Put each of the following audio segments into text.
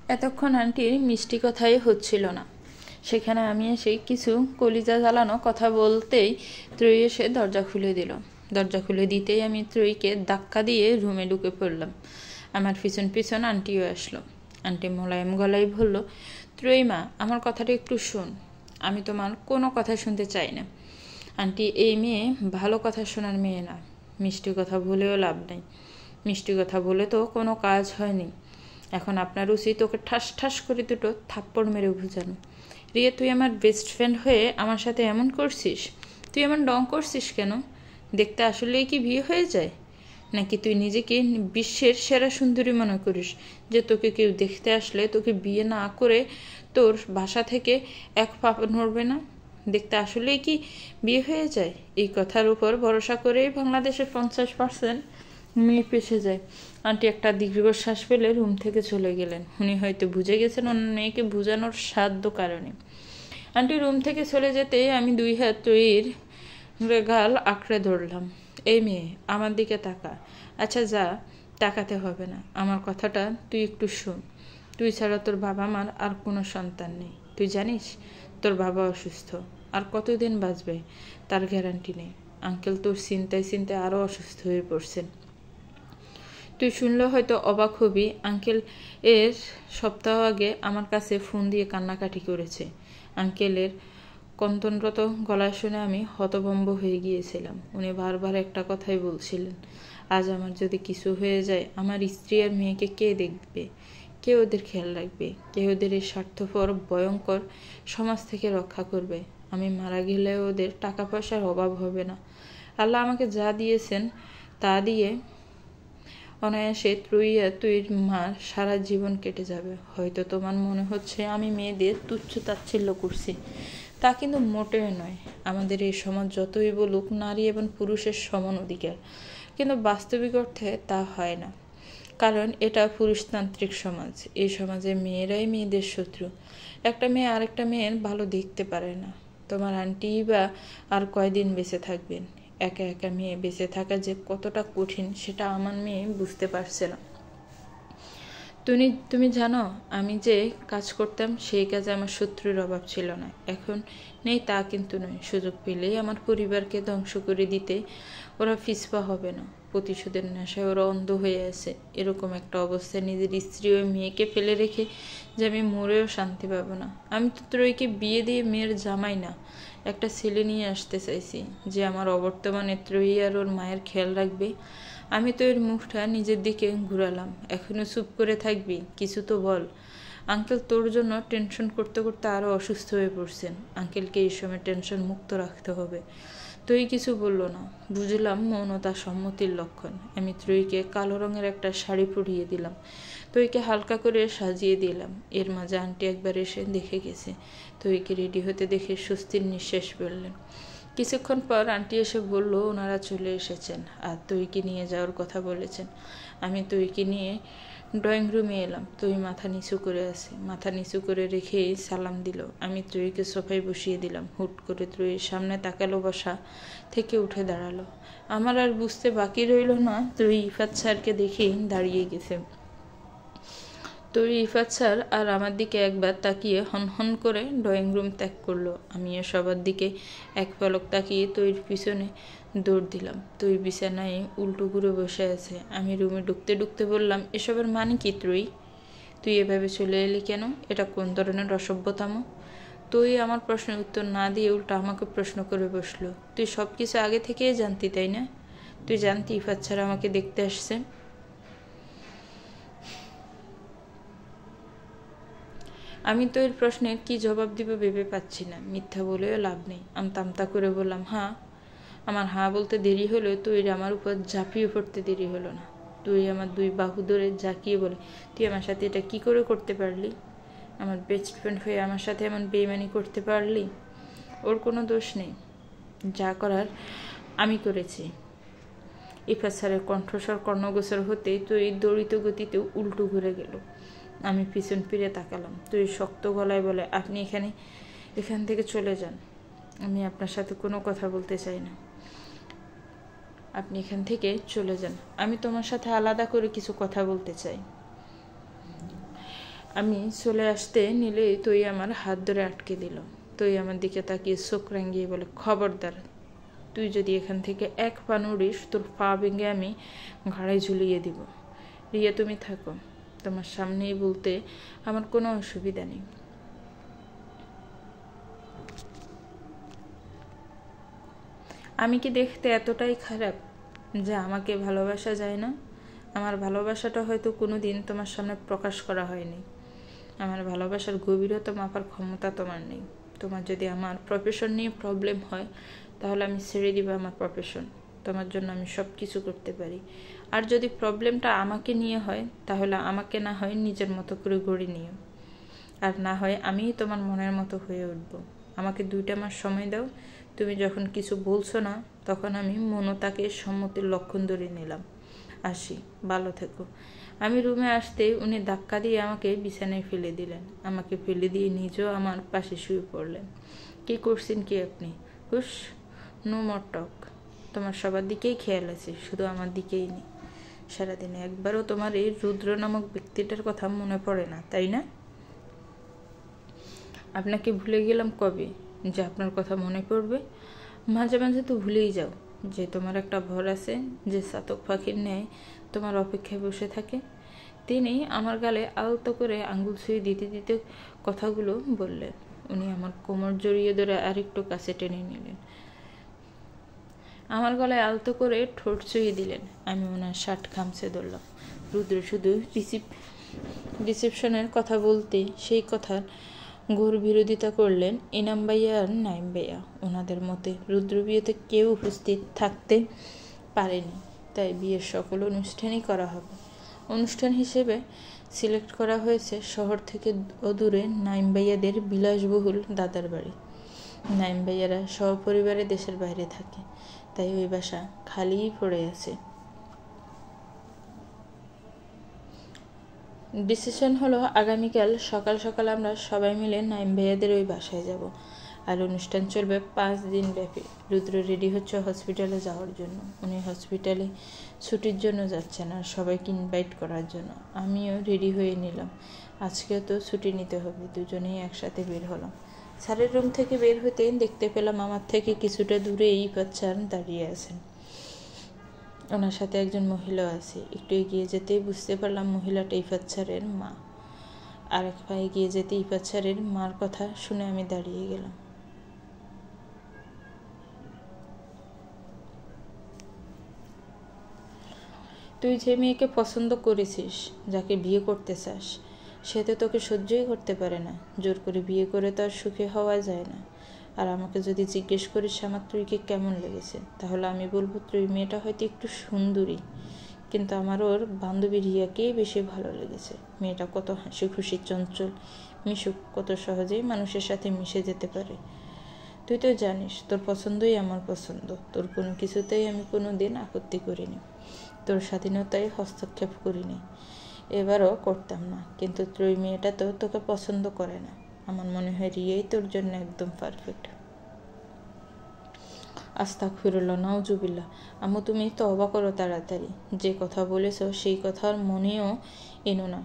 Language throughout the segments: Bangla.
এতক্ষণ আন্টির মিষ্টি কথাই হচ্ছিল না, সেখানে আমি এসে কিছু কলিজা জ্বালানো কথা বলতেই ত্রয়ী এসে দরজা খুলে দিল। দরজা খুলে দিতেই আমি ত্রয়ীকে ধাক্কা দিয়ে রুমে ঢুকে পড়লাম। আমার পিছন পিছন আন্টিও আসলো। আন্টি মোলায়েম গলায় বলল, ত্রয়ী মা, আমার কথাটা একটু শোন। আমি তোমার কোনো কথা শুনতে চাই না। আন্টি, এই মেয়ে ভালো কথা শোনার মেয়ে না। মিষ্টি কথা বলেও লাভ নেই। মিষ্টি কথা বলে তো কোনো কাজ হয়নি। এখন আপনার উচিত ওকে ঠাস ঠাস করে দুটো থাপ্পড় মেরে বুঝানো। রিয়া, তুই আমার বেস্ট ফ্রেন্ড হয়ে আমার সাথে এমন করছিস? তুই এমন ডং করছিস কেন? দেখতে আসলেই কি বিয়ে হয়ে যায়? নাকি তুই নিজেকে বিশ্বের সেরা সুন্দরী মনে করিস যে তোকে কেউ দেখতে আসলে তোকে বিয়ে না করে তোর বাসা থেকে এক পা নড়বে না? দেখতে আসলেই কি বিয়ে হয়ে যায়? এই কথার উপর ভরসা করেই বাংলাদেশের 50% মেয়ে পেছে যায়। আন্টি একটা দীর্ঘশ্বাস ফেলে রুম থেকে চলে গেলেন। উনি হয়তো বুঝে গেছেন অন্য মেয়েকে বোঝানোর সাধ্য কারণে। আন্টি রুম থেকে চলে যেতেই আমি দুই হাত তৈরির গাল আঁকড়ে ধরলাম। এই মেয়ে, আমার দিকে তাকা। আচ্ছা যা, তাকাতে হবে না। আমার কথাটা তুই একটু শোন। তুই ছাড়া তোর বাবা মার আর কোনো সন্তান নেই। তুই জানিস তোর বাবা অসুস্থ, আর কতদিন বাঁচবে তার গ্যারান্টি নেই। আঙ্কেল তোর চিন্তায় চিন্তায় আরও অসুস্থ হয়ে পড়ছেন। তুই শুনলে হয়তো অবাক হবি, আঙ্কেল এর সপ্তাহ আগে আমার কাছে ফোন দিয়ে কান্নাকাটি করেছে। আঙ্কেলের কন্দনরত গলা শুনে আমি হতভম্ব হয়ে গিয়েছিলাম। উনি বারবার একটা কথাই বলছিলেন, আজ আমার যদি কিছু হয়ে যায় আমার স্ত্রী আর মেয়েকে কে দেখবে? কে ওদের খেয়াল রাখবে? কে ওদের এই স্বার্থপর ভয়ঙ্কর সমাজ থেকে রক্ষা করবে? আমি মারা গেলে ওদের টাকা পয়সার অভাব হবে না। আল্লাহ আমাকে যা দিয়েছেন তা দিয়ে অনায়াসে তুই মার সারা জীবন কেটে যাবে। হয়তো তোমার মনে হচ্ছে আমি মেয়েদের তুচ্ছ তাচ্ছিল্য করছি, তা কিন্তু মোটেও নয়। আমাদের এই সমাজ যতই বলুক নারী এবং পুরুষের সমান অধিকার, কিন্তু বাস্তবিক অর্থে তা হয় না। কারণ এটা পুরুষতান্ত্রিক সমাজ। এই সমাজে মেয়েরাই মেয়েদের শত্রু। একটা মেয়ে আরেকটা মেয়ের ভালো দেখতে পারে না। তোমার আন্টি বা আর কয়দিন বেঁচে থাকবেন? একা একা মেয়ে বেঁচে থাকা যে কতটা কঠিন সেটা আমার মেয়ে বুঝতে পারছে না। তুমি জানো, আমি যে কাজ করতাম সেই কাজে আমার শত্রুর অভাব ছিল না। এখন নেই তা কিন্তু নয়। সুযোগ পেলেই আমার পরিবারকে ধ্বংস করে দিতে ওরা পিছপা হবে না। প্রতিশোধের নেশায় ওরা অন্ধ হয়ে আছে। এরকম একটা অবস্থায় নিজের স্ত্রী ও মেয়েকে ফেলে রেখে যে আমি মরেও শান্তি পাবো না। আমি তো ত্রয়ীকে বিয়ে দিয়ে মেয়ের জামাই না, একটা ছেলে নিয়ে আসতে চাইছি যে আমার অবর্তমানে ত্রয়ী আর ওর মায়ের খেয়াল রাখবে। আমি তো এর মুখটা নিজের দিকে ঘুরালাম। এখনো চুপ করে থাকবি? কিছু তো বল। আঙ্কেল তোর জন্য টেনশন করতে করতে আরও অসুস্থ হয়ে পড়ছেন। আঙ্কেলকে এই সময় টেনশন মুক্ত রাখতে হবে। তুই কিছু বলল না। বুঝলাম মৌনতা সম্মতির লক্ষণ। আমি ত্রয়ীকে কালো রঙের একটা শাড়ি পরিয়ে দিলাম। ত্রয়ীকে হালকা করে সাজিয়ে দিলাম। এর মাঝে আন্টি একবার এসে দেখে গেছে। ত্রয়ীকে রেডি হতে দেখে স্বস্তির নিঃশ্বাস ফেললেন। কিছুক্ষণ পর আন্টি এসে বলল ওনারা চলে এসেছেন আর তুইকে নিয়ে যাওয়ার কথা বলেছেন। আমি তুইকে নিয়ে ড্রয়িং রুমে এলাম। তুই মাথা নিচু করে আছে। মাথা নিচু করে রেখেই সালাম দিল। আমি ত্রয়ীকে সোফায় বসিয়ে দিলাম। হুট করে ত্রয়ীর সামনে তাকালো, বসা থেকে উঠে দাঁড়ালো। আমার আর বুঝতে বাকি রইল না ত্রয়ী ইফাত স্যারকে দেখেই দাঁড়িয়ে গেছে। তৈরি ইফাত স্যার আর আমার দিকে একবার তাকিয়ে হনহন করে ড্রয়িং রুম ত্যাগ করলো। আমিও সবার দিকে এক পলক তাকিয়ে তৈরির পিছনে দৌড় দিলাম। তৈ বিছানায় উল্টো ঘুরে বসে আছে। আমি রুমে ঢুকতে ঢুকতে বললাম, এসবের মানে কি ত্রয়ী? তুই এভাবে চলে এলি কেন? এটা কোন ধরনের অসভ্যতামো? তুই আমার প্রশ্নের উত্তর না দিয়ে উল্টা আমাকে প্রশ্ন করে বসলো। তুই সব কিছু আগে থেকেই জানতি, তাই না? তুই জানতি ইফাত স্যার আমাকে দেখতে আসছেন? আমি তো এর প্রশ্নের কি জবাব দিব ভেবে পাচ্ছি না। মিথ্যা বলেও লাভ নেই। আমতা করে বললাম, হ্যাঁ। আমার হ্যাঁ বলতে দেরি হলেও তুই আমার উপর ঝাঁপিয়ে পড়তে দেরি হলো না। তুই আমার দুই বাহু ধরে ঝাঁকিয়ে বলে, তুই আমার সাথে এটা কি করে করতে পারলি? আমার বেস্ট ফ্রেন্ড হয়ে আমার সাথে এমন বেইমানি করতে পারলি? ওর কোনো দোষ নেই। যা করার আমি করেছি। ইফাত স্যারের কণ্ঠস্বর কর্ণগোচর হতেই তুই দড়িত গতিতে উল্টো ঘুরে গেল। আমি পিছন ফিরে তাকালাম। তুই শক্ত গলায় বলে, আপনি এখান থেকে চলে যান। আমি আপনার সাথে কোনো কথা বলতে চাই না। আপনি এখান থেকে চলে যান। আমি তোমার সাথে আলাদা করে কিছু কথা বলতে চাই। আমি চলে আসতে নিলেই তুই আমার হাত ধরে আটকে দিল। তুই আমার দিকে তাকিয়ে চোখ রাঙিয়ে বলে, খবরদার, তুই যদি এখান থেকে এক পা নড়িস তোর পা ভেঙে আমি ঘাড়ে ঝুলিয়ে দিব। রিয়া, তুমি থাকো, তোমার সামনেই বলতে আমার কোনো অসুবিধা নেই। আমি কি দেখতে এতটাই খারাপ যে আমাকে ভালোবাসা যায় না? আমার ভালোবাসাটা হয়তো কোনো দিন তোমার সামনে প্রকাশ করা হয়নি। আমার ভালোবাসার গভীরতা মাপার ক্ষমতা তোমার নেই। তোমার যদি আমার প্রফেশন নিয়ে প্রবলেম হয় তাহলে আমি ছেড়ে দিব আমার প্রফেশন। তোমার জন্য আমি সব কিছু করতে পারি। আর যদি প্রবলেমটা আমাকে নিয়ে হয় তাহলে আমাকে না হয় নিজের মতো করে গড়ে নিও, আর না হয় আমি তোমার মনের মতো হয়ে উঠব। আমাকে 2টা মাস সময় দাও। তুমি যখন কিছু বলছো না তখন আমি মনতাকে সম্মতির লক্ষণ ধরে নিলাম। আসি, ভালো থেকো। আমি রুমে আসতেই উনি ধাক্কা দিয়ে আমাকে বিছানায় ফেলে দিলেন। আমাকে ফেলে দিয়ে নিজেও আমার পাশে শুয়ে পড়লেন। কি করছেন কি আপনি? হুশ, নো মোর টক। তোমার সবার দিকেই খেয়াল আছে, শুধু আমার দিকেই নেই। সারাদিনে একবারও তোমার এই রুদ্র নামক ব্যক্তিটার কথা মনে পড়ে না, তাই না? আপনাকে ভুলে গেলাম কবে যে আপনার কথা মনে পড়বে? মাঝে মাঝে তো ভুলেই যাও যে তোমার একটা ভর আছে, যে চাতক পাখির ন্যায় তোমার অপেক্ষায় বসে থাকে। তিনি আমার গালে আলতো করে আঙ্গুল ছুঁয়ে দিতে দিতে কথাগুলো বললেন। উনি আমার কোমর জড়িয়ে ধরে আরেকটু কাছে টেনে নিলেন। আমার গলায় আলতো করে ঠোঁট ছুঁয়ে দিলেন। আমি ওনার শার্ট খামচে ধরলাম। রুদ্র শুধু রিসেপশনের কথা বলতে সেই কথার ঘোর বিরোধিতা করলেন ইনাম ভাইয়া আর নাইম ভাইয়া। ওনাদের মতে রুদ্র বিয়েতে কেউ উপস্থিত থাকতে পারেনি, তাই বিয়ের সকল অনুষ্ঠানই করা হবে। অনুষ্ঠান হিসেবে সিলেক্ট করা হয়েছে শহর থেকে অদূরে নাইম ভাইয়াদের বিলাসবহুল দাদার বাড়ি। নাইম ভাইয়ারা সপরিবারে দেশের বাইরে থাকে, তাই ওই বাসা খালিই পড়ে আছে। ডিসিশন হলো আগামীকাল সকাল সকাল আমরা সবাই মিলে নাইম ভাইয়াদের ওই বাসায় যাব, আর অনুষ্ঠান চলবে 5 দিন ব্যাপী। রুদ্র রেডি হচ্ছে হসপিটালে যাওয়ার জন্য। উনি হসপিটালে ছুটির জন্য যাচ্ছেন আর সবাইকে ইনভাইট করার জন্য। আমিও রেডি হয়ে নিলাম, আজকেও তো ছুটি নিতে হবে। দুজনেই একসাথে বের হলাম। স্যারের রুম থেকে বের হতে দেখতে পেলাম আমার থেকে কিছুটা দূরে ইফাত স্যার দাঁড়িয়ে আছেন। ওনার সাথে একজন মহিলা আছে। একটু এগিয়ে যেতেই বুঝতে পারলাম মহিলাটা ইফাত স্যারের মা। আরেক পা এগিয়ে যেতে ইফাত স্যারের মার কথা শুনে আমি দাঁড়িয়ে গেলাম। তুই যে মেয়েকে পছন্দ করেছিস, যাকে বিয়ে করতে চাস, সে তো তোকে সহ্যই করতে পারে না। জোর করে বিয়ে করে তো আর সুখে হওয়া যায় না। আর আমাকে যদি জিজ্ঞেস করিস আমার ত্রয়ীকে কেমন লেগেছে, তাহলে আমি বলবো ত্রয়ী মেয়েটা হয়তো একটু সুন্দরী, কিন্তু আমার ওর বান্ধবী রিয়াকেই বেশি ভালো লেগেছে। মেয়েটা কত হাসি খুশি, চঞ্চল, মিশুক, কত সহজেই মানুষের সাথে মিশে যেতে পারে। তুই তো জানিস তোর পছন্দই আমার পছন্দ। তোর কোনো কিছুতেই আমি কোনো দিন আপত্তি করিনি, তোর স্বাধীনতায় হস্তক্ষেপ করিনি, এবারও করতাম না। কিন্তু ত্রয়ী মেয়েটা তো তোকে পছন্দ করে না। আমার মনে হয় রিয়াই তোর জন্য একদম পারফেক্ট। আস্তাগফিরুল্লাহ, নাউজুবিল্লাহ। আম্মু, তুমি তওবা করো তাড়াতাড়ি। যে কথা বলেছ সেই কথার মনেও এনো না।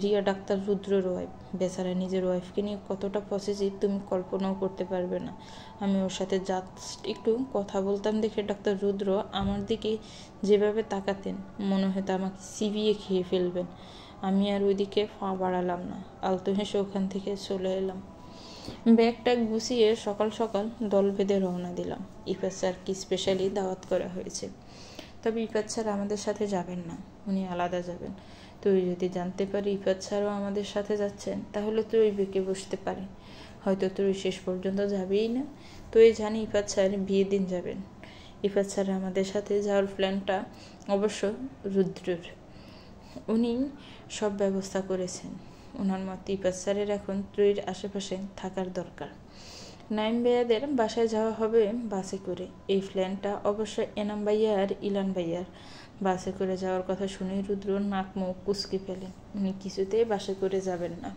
রিয়া ডাক্তার রুদ্রর ওয়াইফ। বেচারা নিজের ওয়াইফকে নিয়ে কতটা পসেসিভ তুমি কল্পনাও করতে পারবে না। আমি ওর সাথে জাস্ট একটু কথা বলতাম দেখে ডাক্তার রুদ্র আমার দিকে যেভাবে তাকাতেন মনে হতো আমাকে চিবিয়ে খেয়ে ফেলবেন। আমি আর ওইদিকে পা বাড়ালাম না, আলতো হেসে ওখান থেকে চলে এলাম। ব্যাগটা গুছিয়ে সকাল সকাল দল বেঁধে রওনা দিলাম। ইফাত স্যারকে স্পেশালি দাওয়াত করা হয়েছে, তবে ইফাত স্যার আমাদের সাথে যাবেন না, উনি আলাদা যাবেন। তুই যদি জানতে পারি ইফাত স্যারও আমাদের সাথে যাচ্ছেন তাহলে তুই বেঁকে বসতে পারে, হয়তো তুই শেষ পর্যন্ত যাবেই না। তুই জানি ইফাত স্যার বিয়ের দিন যাবেন। ইফাত স্যার আমাদের সাথে যাওয়ার প্ল্যানটা অবশ্য রুদ্রর, উনি সব ব্যবস্থা করেছেন। ওনার মতে ইফাত স্যারের এখন ত্রয়ীর আশেপাশে থাকার দরকার। নাইম ভাইয়াদের বাসায় যাওয়া হবে বাসে করে। এই প্ল্যানটা অবশ্য এনাম ভাইয়া আর ইলান ভাইয়ার। বাসে করে যাওয়ার কথা শুনে রুদ্র নাক মুখ কুঁচকে ফেলেন। উনি কিছুতেই বাসে করে যাবেন না।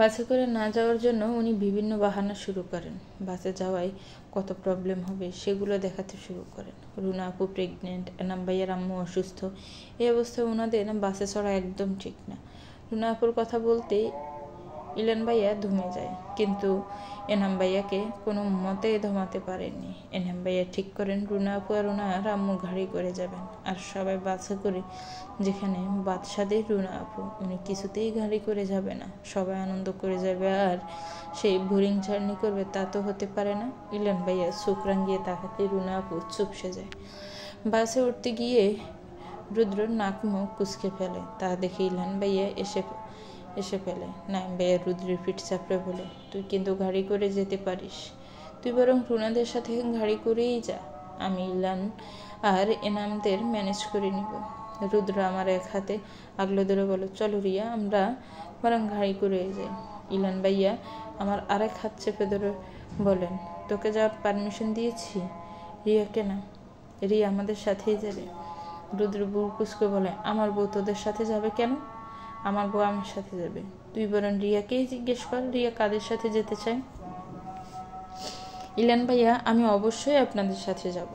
বাসে করে না যাওয়ার জন্য উনি বিভিন্ন বাহানা শুরু করেন। বাসে যাওয়ায় কত প্রবলেম হবে সেগুলো দেখাতে শুরু করেন। রুনা আপু প্রেগনেন্ট, এনাম ভাইয়ার আম্মু অসুস্থ। এই অবস্থায় ওনাদের বাসে চড়া একদম ঠিক না। রুনা আপুর কথা বলতে ইলান ভাইয়া ধুমে যায়, কিন্তু এনাম ভাইয়াকে কোনো মতে ধমাতে পারেননি। এনাম ভাইয়া ঠিক করেন রুনা আপু আর ওনার আম্মু গাড়ি করে যাবেন, আর সবাই বাসে করে, যেখানে বাদশাদের রুনা আপু, উনি কিছুতেই গাড়ি করে যাবে না। সবাই আনন্দ করে যাবে আর সেই বোরিং জার্নি করবে, তা তো হতে পারে না। ইলান ভাইয়া চোখ রাঙিয়ে তাকাতে রুনা আপু চুপসে যায়। বাসে উঠতে গিয়ে রুদ্র নাক মুখ কুচকে ফেলে, তা দেখে ইলান ভাইয়া এসে ফেলে। নাইম ভাইয়া রুদ্রের পিঠ চাপড়ে বলে, তুই কিন্তু গাড়ি করে যেতে পারিস, তুই বরং রুনাদের সাথে গাড়ি করেই যা, আমি ইলান আর এনামদের ম্যানেজ করে নিব। রুদ্র আমার এক হাতে আগলে ধরে বলে, চলো রিয়া, আমরা বরং গাড়ি করে যাই। ইলান ভাইয়া আমার আরেক হাত চেপে ধরে বলেন, তোকে যাওয়ার পারমিশন দিয়েছি, রিয়াকে না, রিয়া আমাদের সাথেই যাবে। রুদ্র বুড় কুচকে বলে, আমার বউ তোদের সাথে যাবে কেন? আমার বউ আমার সাথে যাবে, তুই বরং রিয়াকেই জিজ্ঞেস কর রিয়া কাদের সাথে যেতে চায়। ইলান ভাইয়া, আমি অবশ্যই আপনাদের সাথে যাব,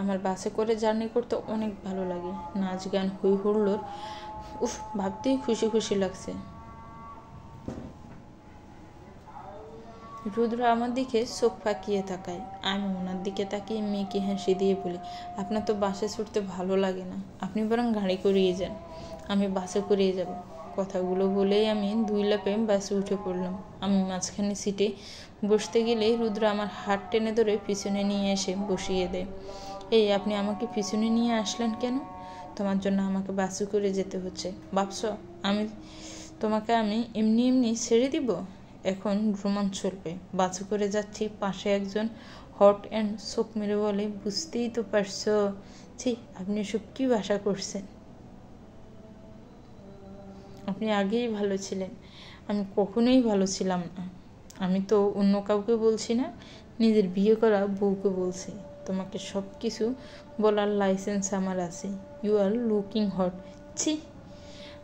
আমার বাসে করে জার্নি করতে অনেক ভালো লাগে, নাচ গান হই হুল্লোড়, উফ, ভাবতেই খুশি খুশি লাগছে। রুদ্র আমার দিকে চোখ ফাঁকিয়ে তাকায়, আমি ওনার দিকে তাকিয়ে মেয়েকে হাসি দিয়ে বলি, আপনার তো বাসে ছুটতে ভালো লাগে না, আপনি বরং গাড়ি করিয়ে যান, আমি বাসে করিয়ে যাব। কথাগুলো বলেই আমি 2 লাফে বাসে উঠে পড়লাম। আমি মাঝখানে সিটে বসতে গেলেই রুদ্র আমার হাত টেনে ধরে পিছনে নিয়ে এসে বসিয়ে দেয়। এই, আপনি আমাকে পিছনে নিয়ে আসলেন কেন? তোমার জন্য আমাকে বাসে করে যেতে হচ্ছে, ভাবছ তোমাকে আমি এমনি এমনি ছেড়ে দিব? এখন রোমাঞ্চ চলবে, বাসে করে যাচ্ছি, পাশে একজন হট অ্যান্ড চোখ মেরে বলে, বুঝতেই তো পারছো। ছি, আপনি এসব কি ভাষা করছেন? আপনি আগেই ভালো ছিলেন, আমি কখনোই ভালো ছিলাম না। আমি তো অন্য কাউকে বলছি না, নিজের বিয়ে করা বউকে বলছি। তোমাকে সব কিছু বলার লাইসেন্স আমার আছে। You are looking hot. ছি।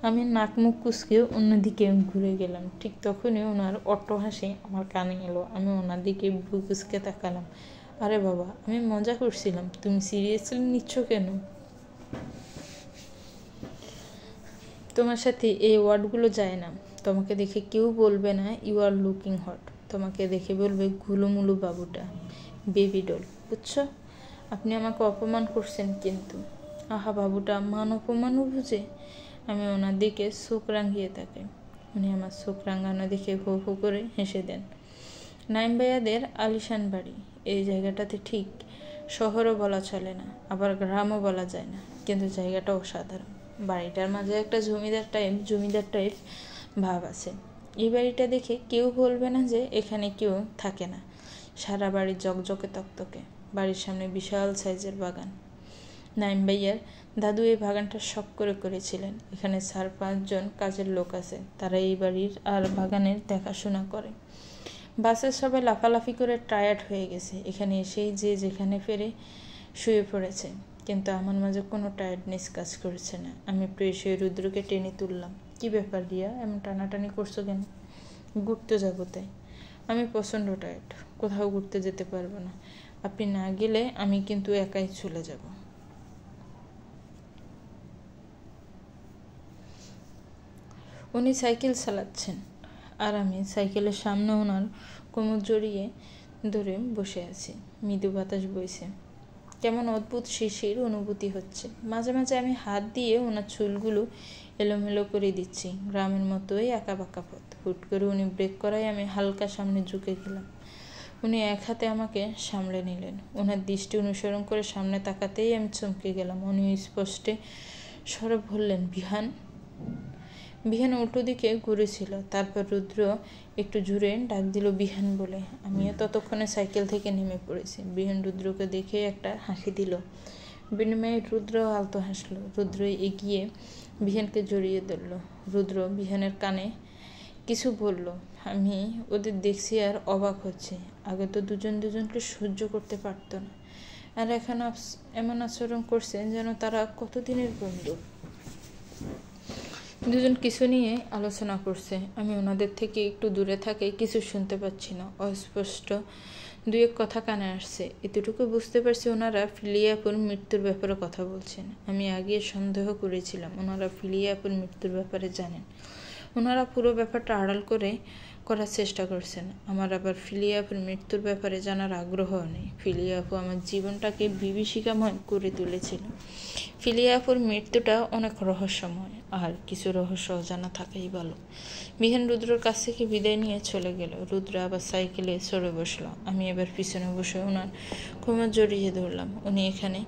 আমি নাক মুখ কুচকে অন্যদিকে ঘুরে গেলাম। ঠিক তখনই ওনার অট্টহাসি আমার কানে এলো। আমি ওনার দিকে ভ্রু কুচকে তাকালাম। আরে বাবা, আমি মজা করছিলাম, তুমি সিরিয়াসলি নিচ্ছ কেন? তোমার সাথে এই ওয়ার্ডগুলো যায় না। তোমাকে দেখে কেউ বলবে না ইউ আর লুকিং হট, তোমাকে দেখে বলবে ঘুলুমুলু বাবুটা, বেবি ডল, বুঝছো? আপনি আমাকে অপমান করছেন কিন্তু। আহা, বাবুটা মান অপমানও বুঝে? আমি ওনার দিকে চোখ রাঙিয়ে তাকাই। উনি আমার চোখ রাঙানো দেখে হো হো করে হেসে দেন। নাইম ভাইয়াদের আলিশান বাড়ি। এই জায়গাটাতে ঠিক শহরও বলা চলে না, আবার গ্রামও বলা যায় না, কিন্তু জায়গাটা অসাধারণ। বাড়িটার মাঝে একটা জমিদার টাইপ ভাব আছে। এই বাড়িটা দেখে কেউ বলবে না যে এখানে কেউ থাকে না। সারা বাড়ি জকজকে তকতকে। বাড়ির সামনে বিশাল সাইজের বাগান। নাইম ভাইয়ার দাদু এই বাগানটা শখ করে করেছিলেন। এখানে 4-5 জন কাজের লোক আছে, তারা এই বাড়ির আর বাগানের দেখাশোনা করে। বাসের সবাই লাফালাফি করে টায়ার্ড হয়ে গেছে। এখানে এসেই যে যেখানে ফেরে শুয়ে পড়েছে, কিন্তু আমার মাঝে কোনো টায়ার্ডনেস কাজ করছে না। আমি একটু এসে রুদ্রকে টেনে তুললাম। কি ব্যাপার রিয়া, এমন টানাটানি করছো কেন? ঘুরতে যাবো তাই। আমি প্রচণ্ড টায়ার্ড, কোথাও ঘুরতে যেতে পারবো না। আপনি না গেলে আমি কিন্তু একাই চলে যাব। উনি সাইকেল চালাচ্ছেন আর আমি সাইকেলের সামনে ওনার কোমর জড়িয়ে ধরে বসে আছি। মৃদু বাতাস বইছে, কেমন অদ্ভুত শিশির অনুভূতি হচ্ছে। মাঝে মাঝে আমি হাত দিয়ে ওনার চুলগুলো এলোমেলো করে দিচ্ছি, গ্রামের মতোই আঁকা বাঁকা পথ। হুট করে উনি ব্রেক করায় আমি হালকা সামনে ঝুঁকে গেলাম। উনি এক হাতে আমাকে সামলে নিলেন। ওনার দৃষ্টি অনুসরণ করে সামনে তাকাতেই আমি চমকে গেলাম। উনি স্পষ্টে স্বরে বললেন, বিহান। বিহান উল্টো দিকে ঘুরেছিল। তারপর রুদ্র একটু জোরে ডাক দিল বিহান বলে। আমিও ততক্ষণে সাইকেল থেকে নেমে পড়েছি। বিহান রুদ্রকে দেখে একটা হাসি দিল। বিনিময়ে রুদ্র আলতো হাসলো। রুদ্র এগিয়ে বিহানকে জড়িয়ে ধরল। রুদ্র বিহানের কানে কিছু বলল। আমি ওদের দেখছি আর অবাক হচ্ছে। আগে তো দুজনকে সহ্য করতে পারত না, আর এখন এমন আচরণ করছে যেন তারা কতদিনের বন্ধু। দুজন কিছু নিয়ে আলোচনা করছে। আমি ওনাদের থেকে একটু দূরে থাকে কিছু শুনতে পাচ্ছি না। অস্পষ্ট 2-1 কথা কানে আসছে। এতটুকু বুঝতে পারছি ওনারা ফিলিয়াপুর মৃত্যুর ব্যাপারে কথা বলছেন। আমি আগে সন্দেহ করেছিলাম ওনারা ফিলিয়াপুর মৃত্যুর ব্যাপারে জানেন। ওনারা পুরো ব্যাপারটা আড়াল করার চেষ্টা করছেন। আমার আবার ফিলিয়া আপুর মৃত্যুর ব্যাপারে জানার আগ্রহ নেই। ফিলিয়া আপু আমার জীবনটাকে বিভীষিকাময় করে তুলেছিল। ফিলিয়া আপুর মৃত্যুটা অনেক রহস্যময়, আর কিছু রহস্য জানা থাকাই ভালো। বিহান রুদ্রর কাছ থেকে বিদায় নিয়ে চলে গেল। রুদ্র আবার সাইকেলে চড়ে বসলো। আমি এবার পিছনে বসে ওনার কোমর জড়িয়ে ধরলাম। উনি এখানে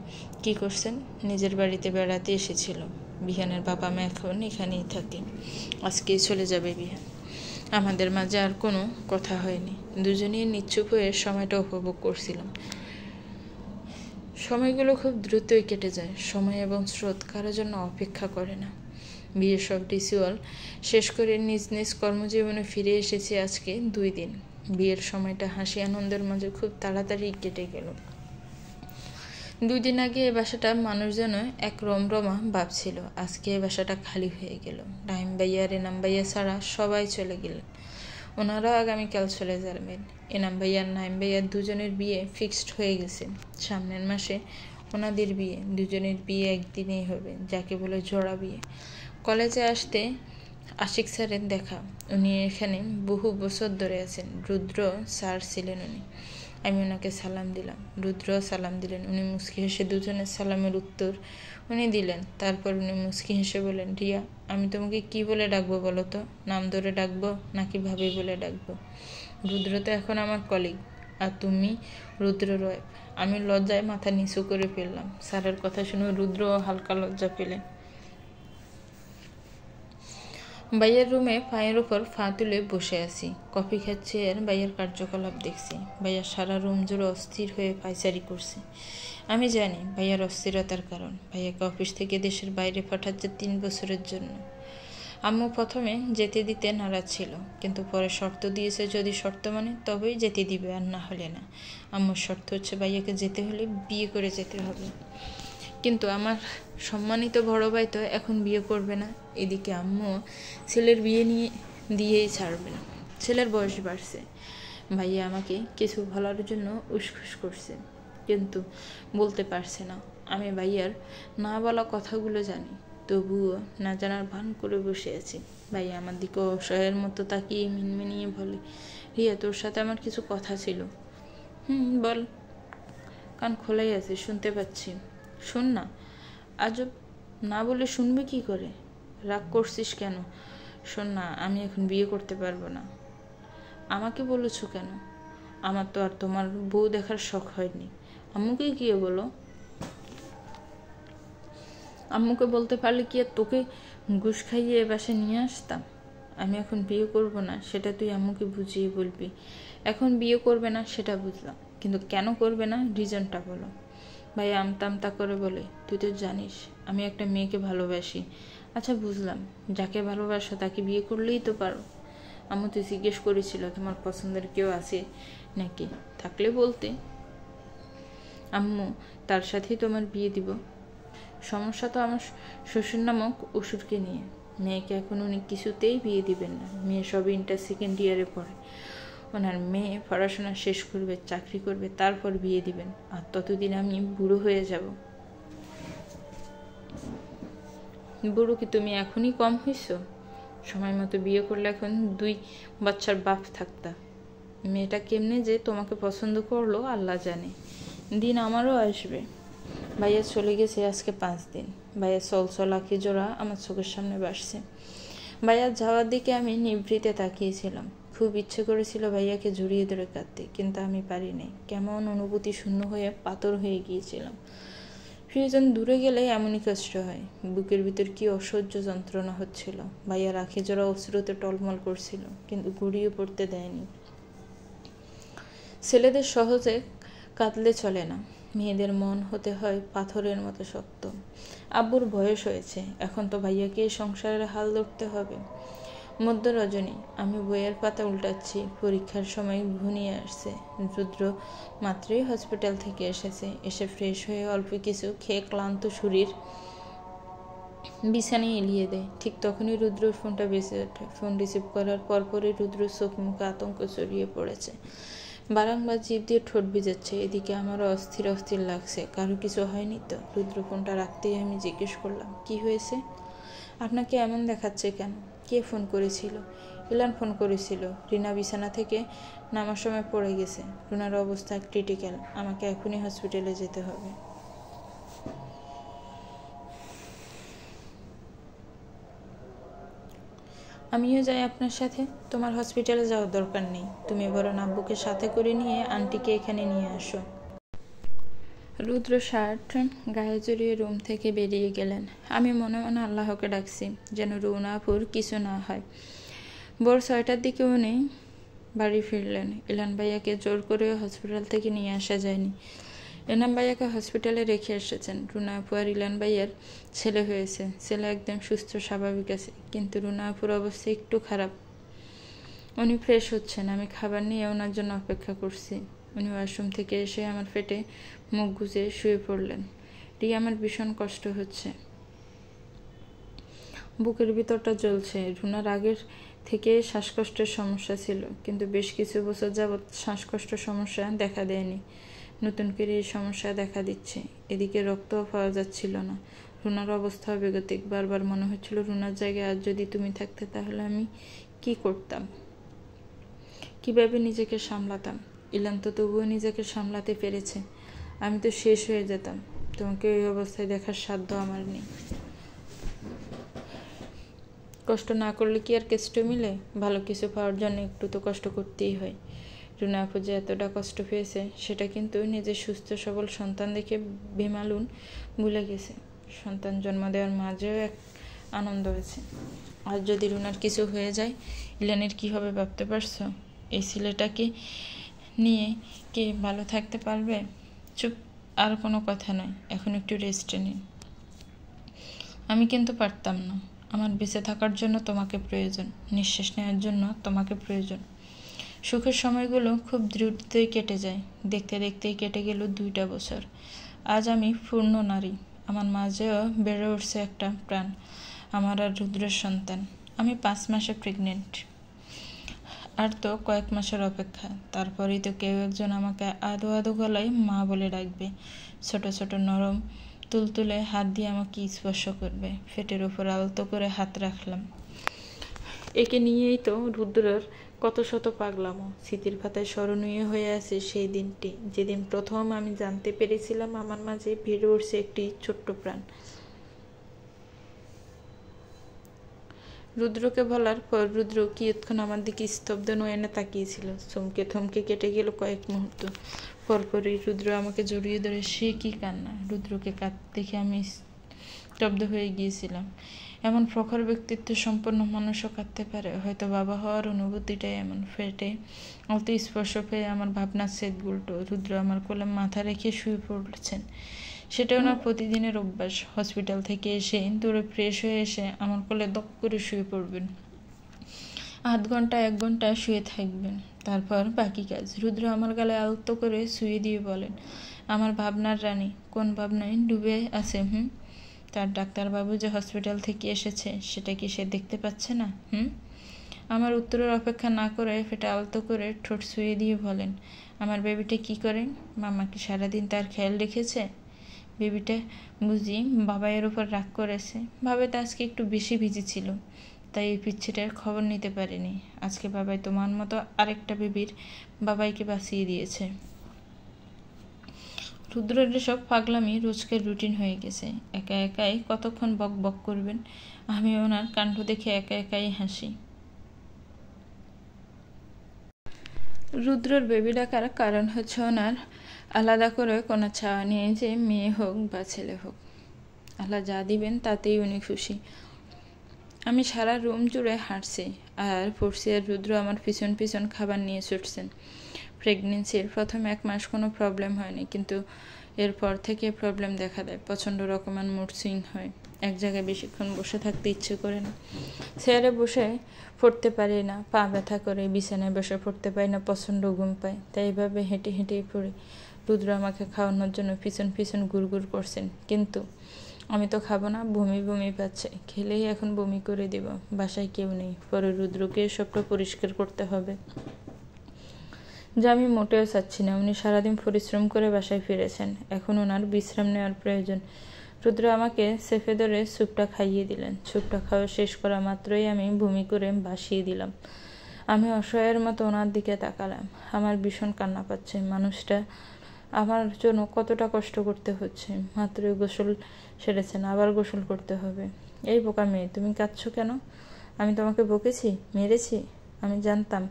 কি করছেন? নিজের বাড়িতে বেড়াতে এসেছিল। বিহানের বাবা মা এখন এখানেই থাকে। আজকেই চলে যাবে বিহান। আমাদের মাঝে আর কোনো কথা হয়নি। দুজনেই নিশ্চুপ হয়ে সময়টা উপভোগ করছিলাম। সময়গুলো খুব দ্রুতই কেটে যায়। সময় এবং স্রোত কারোর জন্য অপেক্ষা করে না। বিয়ের সব রিচুয়াল শেষ করে নিজ নিজ কর্মজীবনে ফিরে এসেছি আজকে 2 দিন। বিয়ের সময়টা হাসি আনন্দের মাঝে খুব তাড়াতাড়ি কেটে গেল। 2 দিন আগে এই বাসাটা মানুষজন এক রমরমা ভাব ছিল। আজকে এই বাসাটা খালি হয়ে গেল। রাহিম ভাইয়া রেনাম ভাইয়া ছাড়া সবাই চলে গেলেন। ওনারা আগামীকাল চলে যাবেন। এনাম ভাইয়া নাইম ভাইয়া দুজনের বিয়ে ফিক্সড হয়ে গেছে। সামনের মাসে ওনাদের বিয়ে। দুজনের বিয়ে একদিনেই হবে, যাকে বলে জোড়া বিয়ে। কলেজে আসতে আশিক স্যারের দেখা। উনি এখানে বহু বছর ধরে আছেন। রুদ্র স্যার ছিলেন উনি। আমি ওনাকে সালাম দিলাম। রুদ্র সালাম দিলেন। উনি মুচকি হেসে দুজনের সালামের উত্তর উনি দিলেন। তারপর উনি মুচকি হেসে বললেন, রিয়া, আমি তোমাকে কি বলে ডাকবো বলো তো? নাম ধরে ডাকবো নাকি ভাবি বলে ডাকবো? রুদ্র তো এখন আমার কলিগ, আর তুমি রুদ্র রয়। আমি লজ্জায় মাথা নিচু করে ফেললাম। স্যারের কথা শুনে রুদ্র হালকা লজ্জা পেলেন। ভাইয়ার রুমে পায়ের ওপর ফা তুলে বসে আছি। কফি খাচ্ছি আর ভাইয়ার কার্যকলাপ দেখছি। ভাইয়া সারা রুম জুড়ে অস্থির হয়ে পায়চারি করছে। আমি জানি ভাইয়ার অস্থিরতার কারণ। ভাইয়াকে অফিস থেকে দেশের বাইরে পাঠাচ্ছে 3 বছরের জন্য। আম্মু প্রথমে যেতে দিতে নারাজ ছিল, কিন্তু পরে শর্ত দিয়েছে যদি শর্ত মানে তবেই যেতে দিবে, আর না হলে না। আম্মুর শর্ত হচ্ছে ভাইয়াকে যেতে হলে বিয়ে করে যেতে হবে। কিন্তু আমার সম্মানিত বড় ভাই তো এখন বিয়ে করবে না। এদিকে আম্মু ছেলের বিয়ে দিয়েই ছাড়বে না। ছেলের বয়স বাড়ছে। ভাইয়া আমাকে কিছু বলার জন্য উসখুস করছে, কিন্তু বলতে পারছে না। আমি ভাইয়ার না বলা কথাগুলো জানি, তবুও না জানার ভান করে বসে আছি। ভাইয়া আমার দিকে অসহায়ের মতো তাকিয়ে মিনমিনিয়ে বলে, রিয়া, তোর সাথে আমার কিছু কথা ছিল। বল। কান খোলাই আছে, শুনতে পাচ্ছি। শোন না। আজব, না বলে শুনবে কি করে? রাগ করছিস কেন? শোন না, আমি এখন বিয়ে করতে পারবো না। আমাকে বলেছ কেন? আমার তো আর তোমার বউ দেখার শখ হয়নি। আম্মুকে গিয়ে বলো। আম্মুকে বলতে পারলে কি আর তোকে ঘুষ খাইয়ে এ বাসায় নিয়ে আসতাম? আমি এখন বিয়ে করব না সেটা তুই আম্মুকে বুঝিয়ে বলবি। এখন বিয়ে করবে না সেটা বুঝলাম, কিন্তু কেন করবে না রিজনটা বলো। ভাই আমতা আমতা করে বলে, তুই তো জানিস আমি একটা মেয়েকে ভালোবাসি। আচ্ছা বুঝলাম, যাকে ভালোবাসো তাকে বিয়ে করলেই তো পারো। আম্মু তুই জিজ্ঞেস করেছিল তোমার পছন্দের কেউ আছে নাকি? থাকলে বলতে। আম্মু, তার সাথেই তোমার বিয়ে দিব। সমস্যা তো আমার শ্বশুর নামক অসুরকে নিয়ে। মেয়েকে এখন উনি কিছুতেই বিয়ে দিবেন না। মেয়ে সবে ইন্টার 2nd ইয়ারে পড়ে। ওনার মেয়ে পড়াশোনা শেষ করবে, চাকরি করবে, তারপর বিয়ে দিবেন। আর ততদিন আমি বুড়ো হয়ে যাব। বুড়ো কি তুমি এখনই কম হইছ? সময় মতো বিয়ে করলে এখন 2 বাচ্চার বাপ থাকতা। মেয়েটা কেমনে যে তোমাকে পছন্দ করলো আল্লাহ জানে। দিন আমারও আসবে। ভাইয়া চলে গেছে আজকে 5 দিন। ভাইয়া চলচল আঁকি জোড়া আমার চোখের সামনে ভাসছে। ভাইয়া যাওয়ার দিকে আমি নিভৃতে তাকিয়েছিলাম। খুব ইচ্ছে করেছিল ভাইয়াকে জড়িয়ে ধরে কাঁদতে, কিন্তু আমি পারিনি। কেমন অনুভূতি শূন্য হয়ে পাথর হয়ে গিয়েছিলাম। প্রিয়জন দূরে গেলে এমনই কষ্ট হয়। বুকের ভিতর কি অসহ্য যন্ত্রণা হচ্ছিল। ভাইয়ার আঁখি জোড়া অশ্রুতে টলমল করছিল, কিন্তু গড়িয়ে পড়তে দেয়নি। ছেলেদের সহজে কাঁদলে চলে না, মেয়েদের মন হতে হয় পাথরের মতো শক্ত। আব্বুর বয়স হয়েছে, এখন তো ভাইয়াকে সংসারের হাল ধরতে হবে। মধ্য রজনী, আমি বইয়ের পাতা উল্টাচ্ছি। পরীক্ষার সময় ঘনিয়ে আসছে। রুদ্র মাত্রই হসপিটাল থেকে এসে ফ্রেশ হয়ে অল্প কিছু খেয়ে ক্লান্ত শরীর বিছানায় এলিয়ে দেয়। ঠিক তখনই রুদ্রর ফোনটা বেজে ওঠে। ফোন রিসিভ করার পরপরই রুদ্রর চোখ মুখে আতঙ্ক ছড়িয়ে পড়েছে। বারংবার জিভ দিয়ে ঠোঁট ভিজাচ্ছে। এদিকে আমারও অস্থির অস্থির লাগছে। কারো কিছু হয়নি তো? রুদ্র ফোনটা রাখতেই আমি জিজ্ঞেস করলাম, কি হয়েছে? আপনাকে এমন দেখাচ্ছে কেন? কে ফোন করেছিল? ইলান ফোন করেছিল। রিনা বিছানা থেকে নামার সময় পড়ে গেছে। রুনার অবস্থা ক্রিটিক্যাল। আমাকে এখনই হসপিটালে যেতে হবে। আমিও যাই আপনার সাথে। তোমার হসপিটালে যাওয়ার দরকার নেই। তুমি বরং আব্বুকে সাথে করে নিয়ে আন্টিকে এখানে নিয়ে আসো। রুদ্র শার্ট গায়ে জড়িয়ে রুম থেকে বেরিয়ে গেলেন। আমি মনে মনে আল্লাহকে ডাকছি যেন রুনাপুর কিছু না হয়। ভোর 6টার দিকে উনি বাড়ি ফিরলেন। ইলান ভাইয়াকে জোর করে হসপিটাল থেকে নিয়ে আসা যায়নি। ইলান ভাইয়াকে হসপিটালে রেখে এসেছেন। রুনা আপু আর ইলান ভাইয়ার ছেলে হয়েছে। ছেলে একদম সুস্থ স্বাভাবিক আছে, কিন্তু রুনা আপুর অবস্থা একটু খারাপ। উনি ফ্রেশ হচ্ছেন। আমি খাবার নিয়ে ওনার জন্য অপেক্ষা করছি। উনি ওয়াশরুম থেকে এসে আমার পেটে মুখ গুজে শুয়ে পড়লেন। রিয়া, আমার ভীষণ কষ্ট হচ্ছে। বুকের ভিতরটা জ্বলছে। রুনার আগের থেকে শ্বাসকষ্টের সমস্যা ছিল, কিন্তু বেশ কিছু বছর যাবৎ শ্বাসকষ্ট সমস্যা দেখা দেয়নি। নতুন করে এই সমস্যা দেখা দিচ্ছে। এদিকে রক্তও পাওয়া যাচ্ছিল না। রুনার অবস্থাও বেগতিক। বারবার মনে হচ্ছিল রুনার জায়গায় আজ যদি তুমি থাকতে তাহলে আমি কি করতাম, কিভাবে নিজেকে সামলাতাম। ইলান তো তবুও নিজেকে সামলাতে পেরেছে। আমি তো শেষ হয়ে যেতাম। তোমাকে ওই অবস্থায় দেখার সাধ্য আমার নেই। কষ্ট না করলে কি আর কেষ্ট মিলে? ভালো কিছু পাওয়ার জন্য একটু তো কষ্ট করতেই হয়। রুনা আপু যে এতটা কষ্ট পেয়েছে সেটা কিন্তু নিজের সুস্থ সবল সন্তান দেখে বেমালুন ভুলে গেছে। সন্তান জন্ম দেওয়ার মাঝেও এক আনন্দ আছে। আর যদি রুনার কিছু হয়ে যায়, ইলানের কি হবে ভাবতে পারছো? এই ছেলেটাকে নিয়ে কি ভালো থাকতে পারবে? চুপ, আর কোনো কথা নয়। এখন একটু রেস্টে নিন। আমি কিন্তু পারতাম না। আমার বেঁচে থাকার জন্য তোমাকে প্রয়োজন, নিঃশ্বাস নেওয়ার জন্য তোমাকে প্রয়োজন। সুখের সময়গুলো খুব দ্রুতই কেটে যায়। দেখতে দেখতেই কেটে গেল 2টা বছর। আজ আমি পূর্ণ নারী। আমার মাঝেও বেড়ে উঠছে একটা প্রাণ, আমার আর রুদ্রের সন্তান। আমি 5 মাসে প্রেগনেন্ট। আর তো কয়েক মাসের অপেক্ষা। তারপরেই তো কেউ একজন আমাকে আদো আদো গলায় মা বলে ডাকবে। ছোট ছোট নরম তুলতুলে হাত দিয়ে আমাকে স্পর্শ করবে। পেটের উপর আলতো করে হাত রাখলাম। একে নিয়েই তো রুদ্রের কত শত পাগলামো। স্মৃতির পাতায় স্মরণীয় হয়ে আছে সেই দিনটি, যেদিন প্রথম আমি জানতে পেরেছিলাম আমার মাঝে বেড়ে উঠছে একটি ছোট্ট প্রাণ। রুদ্রকে বলার পর রুদ্র কিয়ৎক্ষণ আমার দিকে স্তব্ধ নয়নে তাকিয়েছিল। চমকে থমকে কেটে গেল কয়েক মুহূর্ত। পরপরই রুদ্র আমাকে জড়িয়ে ধরে সে কি কান্না! রুদ্রকে কাঁদতে দেখে আমি স্তব্ধ হয়ে গিয়েছিলাম। এমন প্রখর ব্যক্তিত্ব সম্পন্ন মানুষও কাঁদতে পারে। হয়তো বাবা হওয়ার অনুভূতিটাই এমন। পেটে অত স্পর্শ পেয়ে আমার ভাবনার ছেদ উল্টো। রুদ্র আমার কোলে মাথা রেখে শুয়ে পড়ছেন। সেটা ওনার প্রতিদিনের অভ্যাস। হসপিটাল থেকে এসে দৌড়ে ফ্রেশ হয়ে এসে আমার কোলে দপ করে শুয়ে পড়বেন। আধ ঘন্টা 1 ঘন্টা শুয়ে থাকবেন, তারপর বাকি কাজ। রুদ্র আমার গালে আলতো করে শুয়ে দিয়ে বলেন, আমার ভাবনার রানী কোন ভাবনায় ডুবে আছে? তার ডাক্তারবাবু যে হসপিটাল থেকে এসেছে সেটা কি সে দেখতে পাচ্ছে না? আমার উত্তরের অপেক্ষা না করে ফেটে আলতো করে ঠোঁট শুয়ে দিয়ে বলেন, আমার বেবিটা কি করেন? মামা কি সারাদিন তার খেয়াল রেখেছে? বেবিটা বুঝি বাবাইয়ের উপর রাগ করেছে। বাবাইটা আজকে একটু বেশি বিজি ছিল, তাই এই পিচ্ছিটার খবর নিতে পারেনি। আজকে বাবাই তোমার মতো আরেকটা বেবির বাবাইকে বাঁচিয়ে দিয়েছে। রুদ্রের এসব পাগলামি রোজকের রুটিন হয়ে গেছে। একা একাই কতক্ষণ বক বক করবেন। আমি ওনার কাণ্ড দেখে একা একাই হাসি। রুদ্রর বেবি ডাকার কারণ হচ্ছে ওনার আলাদা করে কোনো চাওয়া নেই যে মেয়ে হোক বা ছেলে হোক। আল্লাহ যা দিবেন তাতেই উনি খুশি। আমি সারা রুম জুড়ে হাঁটছি আর পড়ছি, আর রুদ্র আমার পিছন পিছন খাবার নিয়ে ছুটছেন। প্রেগনেন্সির প্রথম 1 মাস কোনো প্রবলেম হয়নি, কিন্তু এরপর থেকে প্রবলেম দেখা দেয়। প্রচণ্ড রকমের মুড সুইং হয়। এক জায়গায় বেশিক্ষণ বসে থাকতে ইচ্ছে করে না। চেয়ারে বসে পড়তে পারি না, পা ব্যথা করে। বিছানায় বসে পড়তে পারি না, প্রচণ্ড ঘুম পায়। তাই এইভাবে হেঁটে হেঁটেই পড়ি। রুদ্র আমাকে খাওয়ানোর জন্য পিছন পিছন গুড় করছেন, কিন্তু আমি তো খাবো না, বমি বমি পাচ্ছে। খেলেই এখন বমি করে দিব। বাসায় কেউ নেই। পরে রুদ্রকে সবটা পরিষ্কার করতে হবে, যা আমি মোটেও চাচ্ছি না। উনি সারাদিন পরিশ্রম করে বাসায় ফিরেছেন। এখন ওনার বিশ্রাম নেওয়ার প্রয়োজন। রুদ্র আমাকে চেপে ধরে স্যুপটা খাইয়ে দিলেন। স্যুপটা খাওয়া শেষ করা মাত্রই আমি বমি করে ভাসিয়ে দিলাম। আমি অসহায়ের মতো ওনার দিকে তাকালাম। আমার ভীষণ কান্না পাচ্ছে। মানুষটা আমার জন্য কতটা কষ্ট করতে হচ্ছে। মাত্রই গোসল সেরেছেন, আবার গোসল করতে হবে। এই বোকা মেয়ে, তুমি কাঁদছো কেন? আমি তোমাকে বকেছি, মেরেছি? আমি জানতাম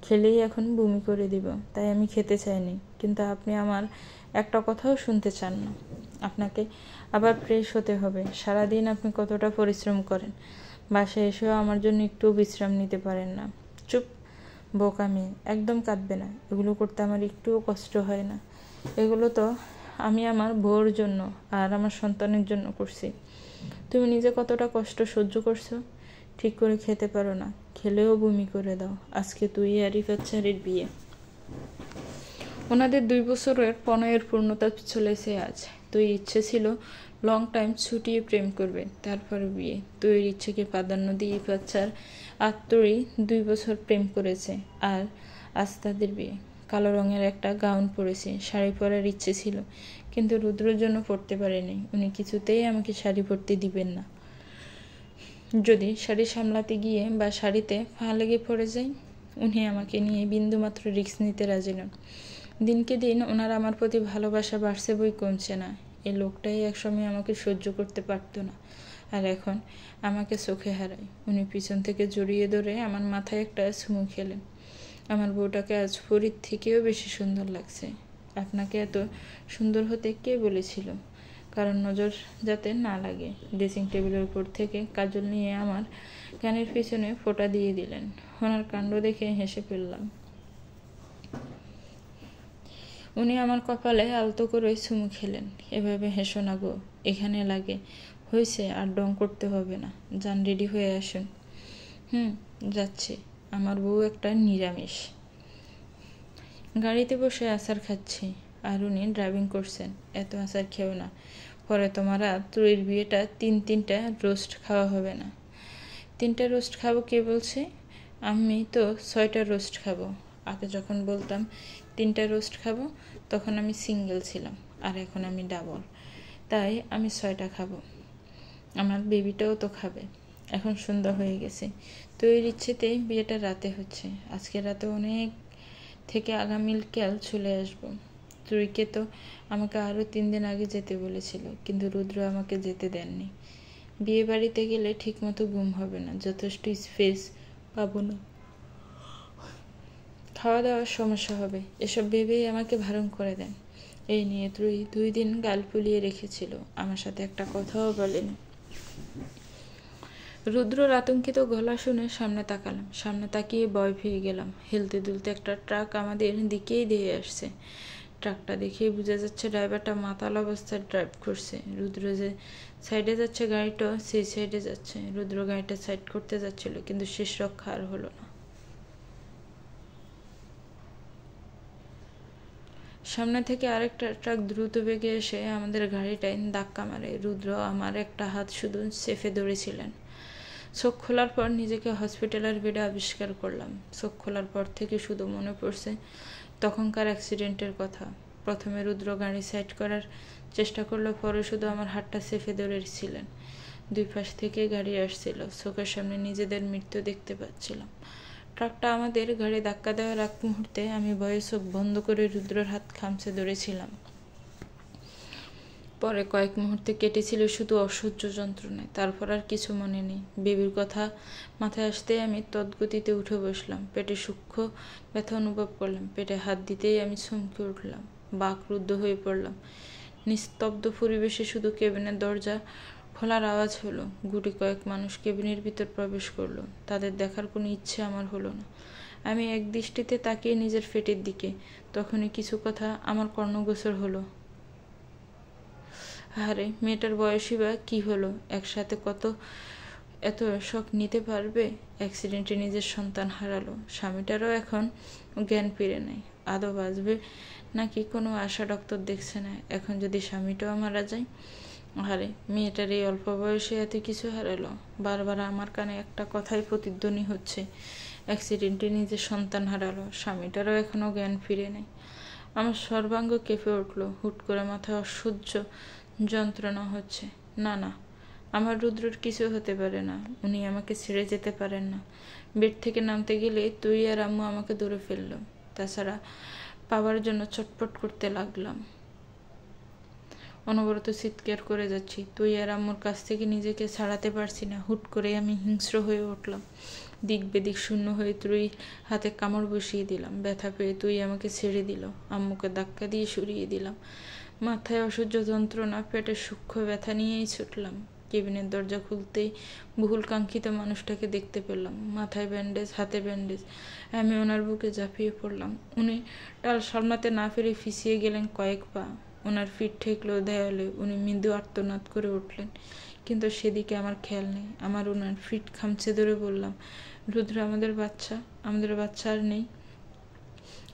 খেলেই এখন বমি করে দিব, তাই আমি খেতে চাইনি। কিন্তু আপনি আমার একটা কথাও শুনতে চান না। আপনাকে আবার ফ্রেশ হতে হবে। সারাদিন আপনি কতটা পরিশ্রম করেন, বাসায় এসেও আমার জন্য একটু বিশ্রাম নিতে পারেন না। চুপ বোকা মেয়ে, একদম কাঁদবে না। এগুলো করতে আমার একটুও কষ্ট হয় না। এগুলো তো আমি আমার বউর জন্য আর আমার সন্তানের জন্য করছি। তুমি নিজে কতটা কষ্ট সহ্য করছো। ঠিক করে খেতে পারো না, খেলেও বমি করে দাও। আজকে তুই আর রিফাত বিয়ে। ওনাদের 2 বছরের প্রণয়ের পূর্ণতা চলেছে আজ। তুই ইচ্ছে ছিল লং টাইম ছুটিয়ে প্রেম করবে, তারপরে বিয়ে। তুই ইচ্ছেকে প্রাধান্য দিয়ে রিফাত আর তুই 2 বছর প্রেম করেছে, আর আজ তাদের বিয়ে। কালো রঙের একটা গাউন পরেছে, শাড়ি পরার ইচ্ছে ছিল, কিন্তু রুদ্রর জন্য পরতে পারেনি। উনি কিছুতেই আমাকে শাড়ি পরতে দিবেন না। যদি শাড়ি সামলাতে গিয়ে বা শাড়িতে পা লেগে পড়ে যায়, উনি আমাকে নিয়ে বিন্দুমাত্র রিস্ক নিতে রাজি নন। দিনকে দিন ওনার আমার প্রতি ভালোবাসা বাড়ছে বই কমছে না। এই লোকটাই একসময় আমাকে সহ্য করতে পারতো না, আর এখন আমাকে চোখে হারায়। উনি পিছন থেকে জড়িয়ে ধরে আমার মাথায় একটা চুমু খেলেন। আমার বউটাকে আজ পরীর থেকেও বেশি সুন্দর লাগছে। আপনাকে এত সুন্দর হতে কে বলেছিল? কারণ নজর যাতে না লাগে। ড্রেসিং টেবিলের উপর থেকে কাজল নিয়ে আমার কানের পিছনে ফোঁটা দিয়ে দিলেন। ওনার কাণ্ড দেখে হেসে ফেললাম। উনি আমার কপালে আলতো করে চুমু খেলেন। এভাবে হেসো না গো, এখানে লাগে। হয়েছে, আর ডং করতে হবে না। যান, রেডি হয়ে আসুন। যাচ্ছি। আমার বউ একটা নিরামিষ। গাড়িতে বসে আচার খাচ্ছি, আর উনি ড্রাইভিং করছেন। এত আচার খেও না, পরে তোমার ত্রয়ীর বিয়েটা 3টা রোস্ট খাওয়া হবে না। 3টা রোস্ট খাবো কে বলছে? আমি তো 6টা রোস্ট খাবো। আগে যখন বলতাম 3টা রোস্ট খাবো, তখন আমি সিঙ্গেল ছিলাম, আর এখন আমি ডাবল, তাই আমি 6টা খাবো। আমার বেবিটাও তো খাবে। এখন সন্ধ্যা হয়ে গেছে। তৈরির ইচ্ছেতেই বিয়েটা রাতে হচ্ছে। আজকে রাতে অনেক থেকে আগামীকাল চলে আসবো। ত্রয়ীকে তো আমাকে আরও 3 দিন আগে যেতে বলেছিল, কিন্তু রুদ্র আমাকে যেতে দেননি। বিয়ে বাড়িতে গেলে ঠিকমতো ঘুম হবে না, যথেষ্ট স্পেস পাবো না, খাওয়া দাওয়ার সমস্যা হবে, এসব ভেবেই আমাকে বারণ করে দেন। এই নিয়ে ত্রয়ী 2 দিন গাল ফুলিয়ে রেখেছিল, আমার সাথে একটা কথাও বলেনি। রুদ্রর আতঙ্কিত গলা শুনে সামনে তাকালাম। সামনে তাকিয়ে ভয় পেয়ে গেলাম। হেলতে দুলতে একটা ট্রাক আমাদের দিকেই দিয়ে আসছে। ট্রাকটা দেখেই বোঝা যাচ্ছে ড্রাইভারটা মাতাল অবস্থায় ড্রাইভ করছে। রুদ্র যে সাইডে যাচ্ছে, গাড়িটা সেই সাইডে যাচ্ছে। রুদ্র গাড়িটা সাইড করতে যাচ্ছিল, কিন্তু শেষ রক্ষা আর হলো না। সামনে থেকে আরেকটা ট্রাক দ্রুত বেগে এসে আমাদের গাড়িটায় ধাক্কা মারে। রুদ্র আমার একটা হাত শুধু চেপে ধরেছিলেন। চোখ খোলার পর নিজেকে হসপিটালের বেডে আবিষ্কার করলাম। চোখ খোলার পর থেকে শুধু মনে পড়ছে তখনকার অ্যাক্সিডেন্টের কথা। প্রথমে রুদ্র গাড়ি সাইড করার চেষ্টা করলো, পরে শুধু আমার হাতটা চেপে ধরেছিলেন। 2 পাশ থেকে গাড়ি আসছিল। চোখের সামনে নিজেদের মৃত্যু দেখতে পাচ্ছিলাম। ট্রাকটা আমাদের গাড়ি ধাক্কা দেওয়ার এক মুহূর্তে আমি ভয়ে চোখ বন্ধ করে রুদ্রর হাত খামচে ধরেছিলাম। পরে কয়েক মুহূর্তে কেটেছিল শুধু অসহ্য যন্ত্রণায়। তারপর আর কিছু মনে নেই। বেবির কথা মাথায় আসতেই আমি তৎগতিতে উঠে বসলাম। পেটে সূক্ষ্ম ব্যথা অনুভব করলাম। পেটে হাত দিতেই আমি চমকে উঠলাম, বাকরুদ্ধ হয়ে পড়লাম। নিস্তব্ধ পরিবেশে শুধু কেবিনের দরজা খোলার আওয়াজ হলো। গুটি কয়েক মানুষ কেবিনের ভিতর প্রবেশ করলো। তাদের দেখার কোনো ইচ্ছে আমার হলো না। আমি এক দৃষ্টিতে তাকিয়ে নিজের পেটের দিকে। তখনই কিছু কথা আমার কর্ণগোচর হলো। আরে মেয়েটার বয়সই বা কি হলো? একসাথে এত শখ নিতে পারবে? অ্যাক্সিডেন্টে নিজের সন্তান হারালো, স্বামীটারও এখন জ্ঞান ফিরে নেয়। আদৌ বাঁচবে নাকি কোনো আশা ডক্টর দেখছে না। এখন যদি স্বামীটাও মারা যায়? আরে মেয়েটার এই অল্প বয়সে এত কিছু হারালো। বারবার আমার কানে একটা কথাই প্রতিধ্বনি হচ্ছে, অ্যাক্সিডেন্টে নিজের সন্তান হারালো, স্বামীটারও এখনও জ্ঞান ফিরে নেয়। আমার সর্বাঙ্গ কেঁপে উঠল। হুট করে মাথায় অসহ্য যন্ত্রণা হচ্ছে। না না, আমার রুদ্রর কিছু হতে পারে না। উনি আমাকে ছেড়ে যেতে পারেন না। বেড থেকে নামতে গেলে তুই আর আম্মু আমাকে ধরে ফেললো। তাছাড়া পাওয়ার জন্য ছটফট করতে লাগলাম। অনবরত চিৎকার করে যাচ্ছি। তুই আর আম্মুর কাছ থেকে নিজেকে ছাড়াতে পারছি না। হুট করে আমি হিংস্র হয়ে উঠলাম। দিক বেদিক শূন্য হয়ে তুই হাতে কামড় বসিয়ে দিলাম। ব্যথা পেয়ে তুই আমাকে ছেড়ে দিল। আম্মুকে ধাক্কা দিয়ে সরিয়ে দিলাম। মাথায় অসহ্য যন্ত্রণা, পেটের সূক্ষ্ম ব্যথা নিয়েই ছুটলাম। কেবিনের দরজা খুলতেই বহুল কাঙ্ক্ষিত মানুষটাকে দেখতে পেলাম। মাথায় ব্যান্ডেজ, হাতে ব্যান্ডেজ। আমি ওনার বুকে ঝাঁপিয়ে পড়লাম। উনি টাল সামলাতে না পেরে ফিসিয়ে গেলেন কয়েক পা। ওনার ফিট ঠেকলো দেয়ালে। উনি মৃদু আর্তনাদ করে উঠলেন, কিন্তু সেদিকে আমার খেয়াল নেই। আমার ওনার ফিট খামচে ধরে বললাম, রুদ্র, আমাদের বাচ্চা আর নেই।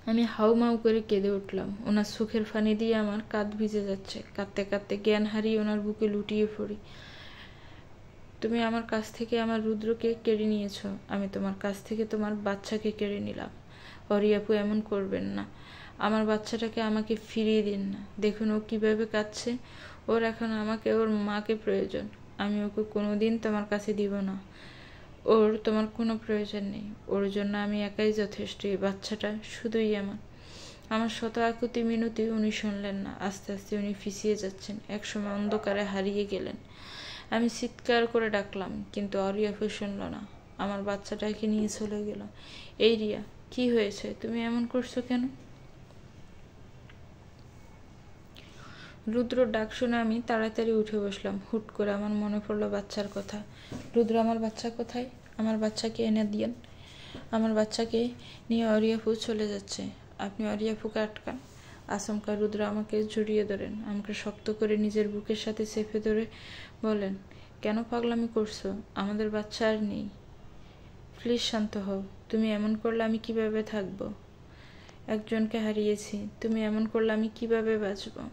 আমি হাউমাউ করে কেঁদে উঠলাম। ওনার চোখের ফানি দিয়ে আমার কাঁধ ভিজে যাচ্ছে। কাঁদতে কাঁদতে জ্ঞান হারিয়ে ওনার বুকে লুটিয়ে পড়ি। তুমি আমার কাছ থেকে আমার রুদ্রকে কেড়ে নিয়েছ। আমি তোমার কাছ থেকে তোমার বাচ্চাকে কেড়ে নিলাম। অরিয়াপু, এমন করবেন না। আমার বাচ্চাটাকে আমাকে ফিরিয়ে দিন না। দেখুন ও কিভাবে কাঁদছে। ওর এখন আমাকে, ওর মাকে প্রয়োজন। আমি ওকে কোনোদিন তোমার কাছে দিব না। ওর তোমার কোনো প্রয়োজন নেই। ওর জন্য আমি একাই যথেষ্ট। এই বাচ্চাটা শুধুই আমার শত আকুতি মিনতি উনি শুনলেন না। আস্তে আস্তে উনি ফিসিয়ে যাচ্ছেন। একসময় অন্ধকারে হারিয়ে গেলেন। আমি চিৎকার করে ডাকলাম, কিন্তু অরিয়াপু শুনল না। আমার বাচ্চাটাকে নিয়ে চলে গেল। এই রিয়া, কি হয়েছে? তুমি এমন করছো কেন? রুদ্র ডাক শুনে আমি তাড়াতাড়ি উঠে বসলাম। হুট করে আমার মনে পড়লো বাচ্চার কথা। রুদ্র, আমার বাচ্চা কোথায়? আমার বাচ্চাকে এনে দিয়েন। আমার বাচ্চাকে নিয়ে অরিয়াপু চলে যাচ্ছে। আপনি অরিয়াপুকে আটকান। আচমকা রুদ্র আমাকে জড়িয়ে ধরেন। আমাকে শক্ত করে নিজের বুকের সাথে চেপে ধরে বলেন, কেন পাগলামি করছো? আমাদের বাচ্চা আর নেই। প্লিজ শান্ত হও। তুমি এমন করলে আমি কিভাবে থাকবো? একজনকে হারিয়েছি। তুমি এমন করলে আমি কিভাবে বাঁচবো?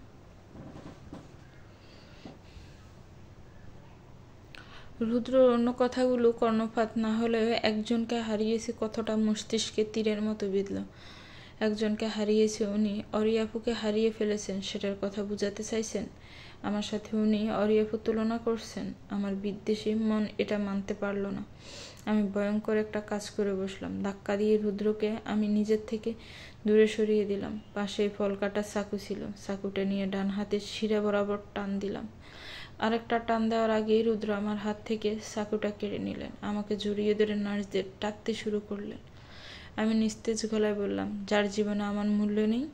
রুদ্র অন্য কথাগুলো কর্ণপাত না হলেও একজনকে হারিয়েছি কথাটা মস্তিষ্কে তীরের মতো বিঁধল। একজনকে হারিয়েছে উনি অরিয়াপুকে হারিয়ে ফেলেছেন, সেটার কথা বুঝাতে চাইছেন? আমার সাথে উনি অরিয়াপুর তুলনা করছেন? আমার বিদ্বেষী মন এটা মানতে পারল না। আমি ভয়ঙ্কর একটা কাজ করে বসলাম। ধাক্কা দিয়ে রুদ্রকে আমি নিজের থেকে দূরে সরিয়ে দিলাম। পাশেই ফল কাটার চাকু ছিল। চাকুটা নিয়ে ডান হাতের শিরা বরাবর টান দিলাম। আরেকটা টান দেওয়ার আগেই রুদ্র আমার হাত থেকে চাকুটা কেড়ে নিলেন। আমাকে জড়িয়ে ধরে নার্সদের ডাকতে শুরু করলেন। আমি নিস্তেজ গলায় বললাম, যার জীবনে আমার মূল্য নেই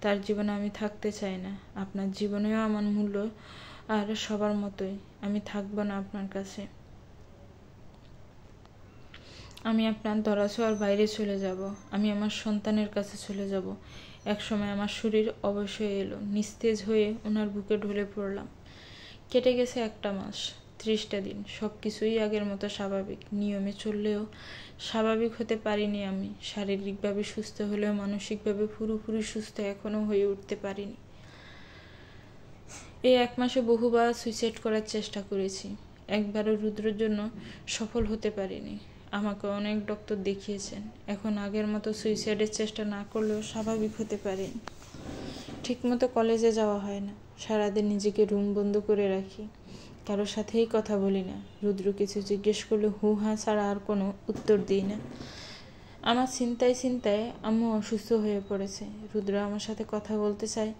তার জীবনে আমি থাকতে চাই না। আপনার জীবনেও আমার মূল্য আর সবার মতোই। আমি থাকবো না আপনার কাছে। আমি আপনার ধরাছোঁয়ার বাইরে চলে যাব। আমি আমার সন্তানের কাছে চলে যাব। একসময় আমার শরীর অবশ্যই এলো। নিস্তেজ হয়ে ওনার বুকে ঢলে পড়লাম। কেটে গেছে 1 মাস, 30টা দিন। সব কিছুই আগের মতো স্বাভাবিক। নিয়মে চললেও স্বাভাবিক হতে পারিনি আমি। শারীরিকভাবে সুস্থ হলেও মানসিকভাবে পুরোপুরি সুস্থ এখনো হয়ে উঠতে পারিনি। এই 1 মাসে বহুবার সুইসাইড করার চেষ্টা করেছি। একবারও রুদ্রের জন্য সফল হতে পারিনি। আমাকে অনেক ডক্টর দেখিয়েছেন। এখন আগের মতো সুইসাইডের চেষ্টা না করলেও স্বাভাবিক হতে পারিনি। ঠিকমতো কলেজে যাওয়া হয় না। সারাদিন নিজেকে রুম বন্ধ করে রাখি। কারোর সাথেই কথা বলি না। রুদ্র কিছু জিজ্ঞেস করলে হু হা ছাড়া আর কোনো উত্তর দিই না। আমার চিন্তায় আম্মু অসুস্থ হয়ে পড়েছে। রুদ্র আমার সাথে কথা বলতে চায়,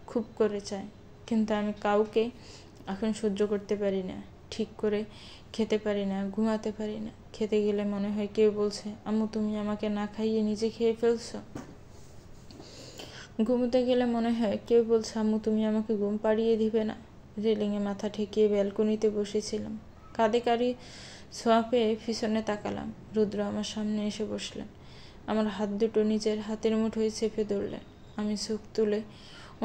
খুব করে চায়, কিন্তু আমি কাউকে এখন সহ্য করতে পারি না। ঠিক করে খেতে পারি না, ঘুমাতে পারি না। খেতে গেলে মনে হয় কেউ বলছে, আম্মু তুমি আমাকে না খাইয়ে নিজে খেয়ে ফেলছো। ঘুমোতে গেলে মনে হয় কেউ বলছে, আম্মু তুমি আমাকে ঘুম পাড়িয়ে দিবে না। রেলিংয়ে মাথা ঠেকিয়ে ব্যালকনিতে বসেছিলাম। কাঁধে কারি ছোঁয়া পেয়ে পিছনে তাকালাম। রুদ্র আমার সামনে এসে বসলেন। আমার হাত দুটো নিজের হাতের মুঠোয় চেপে ধরলেন। আমি চোখ তুলে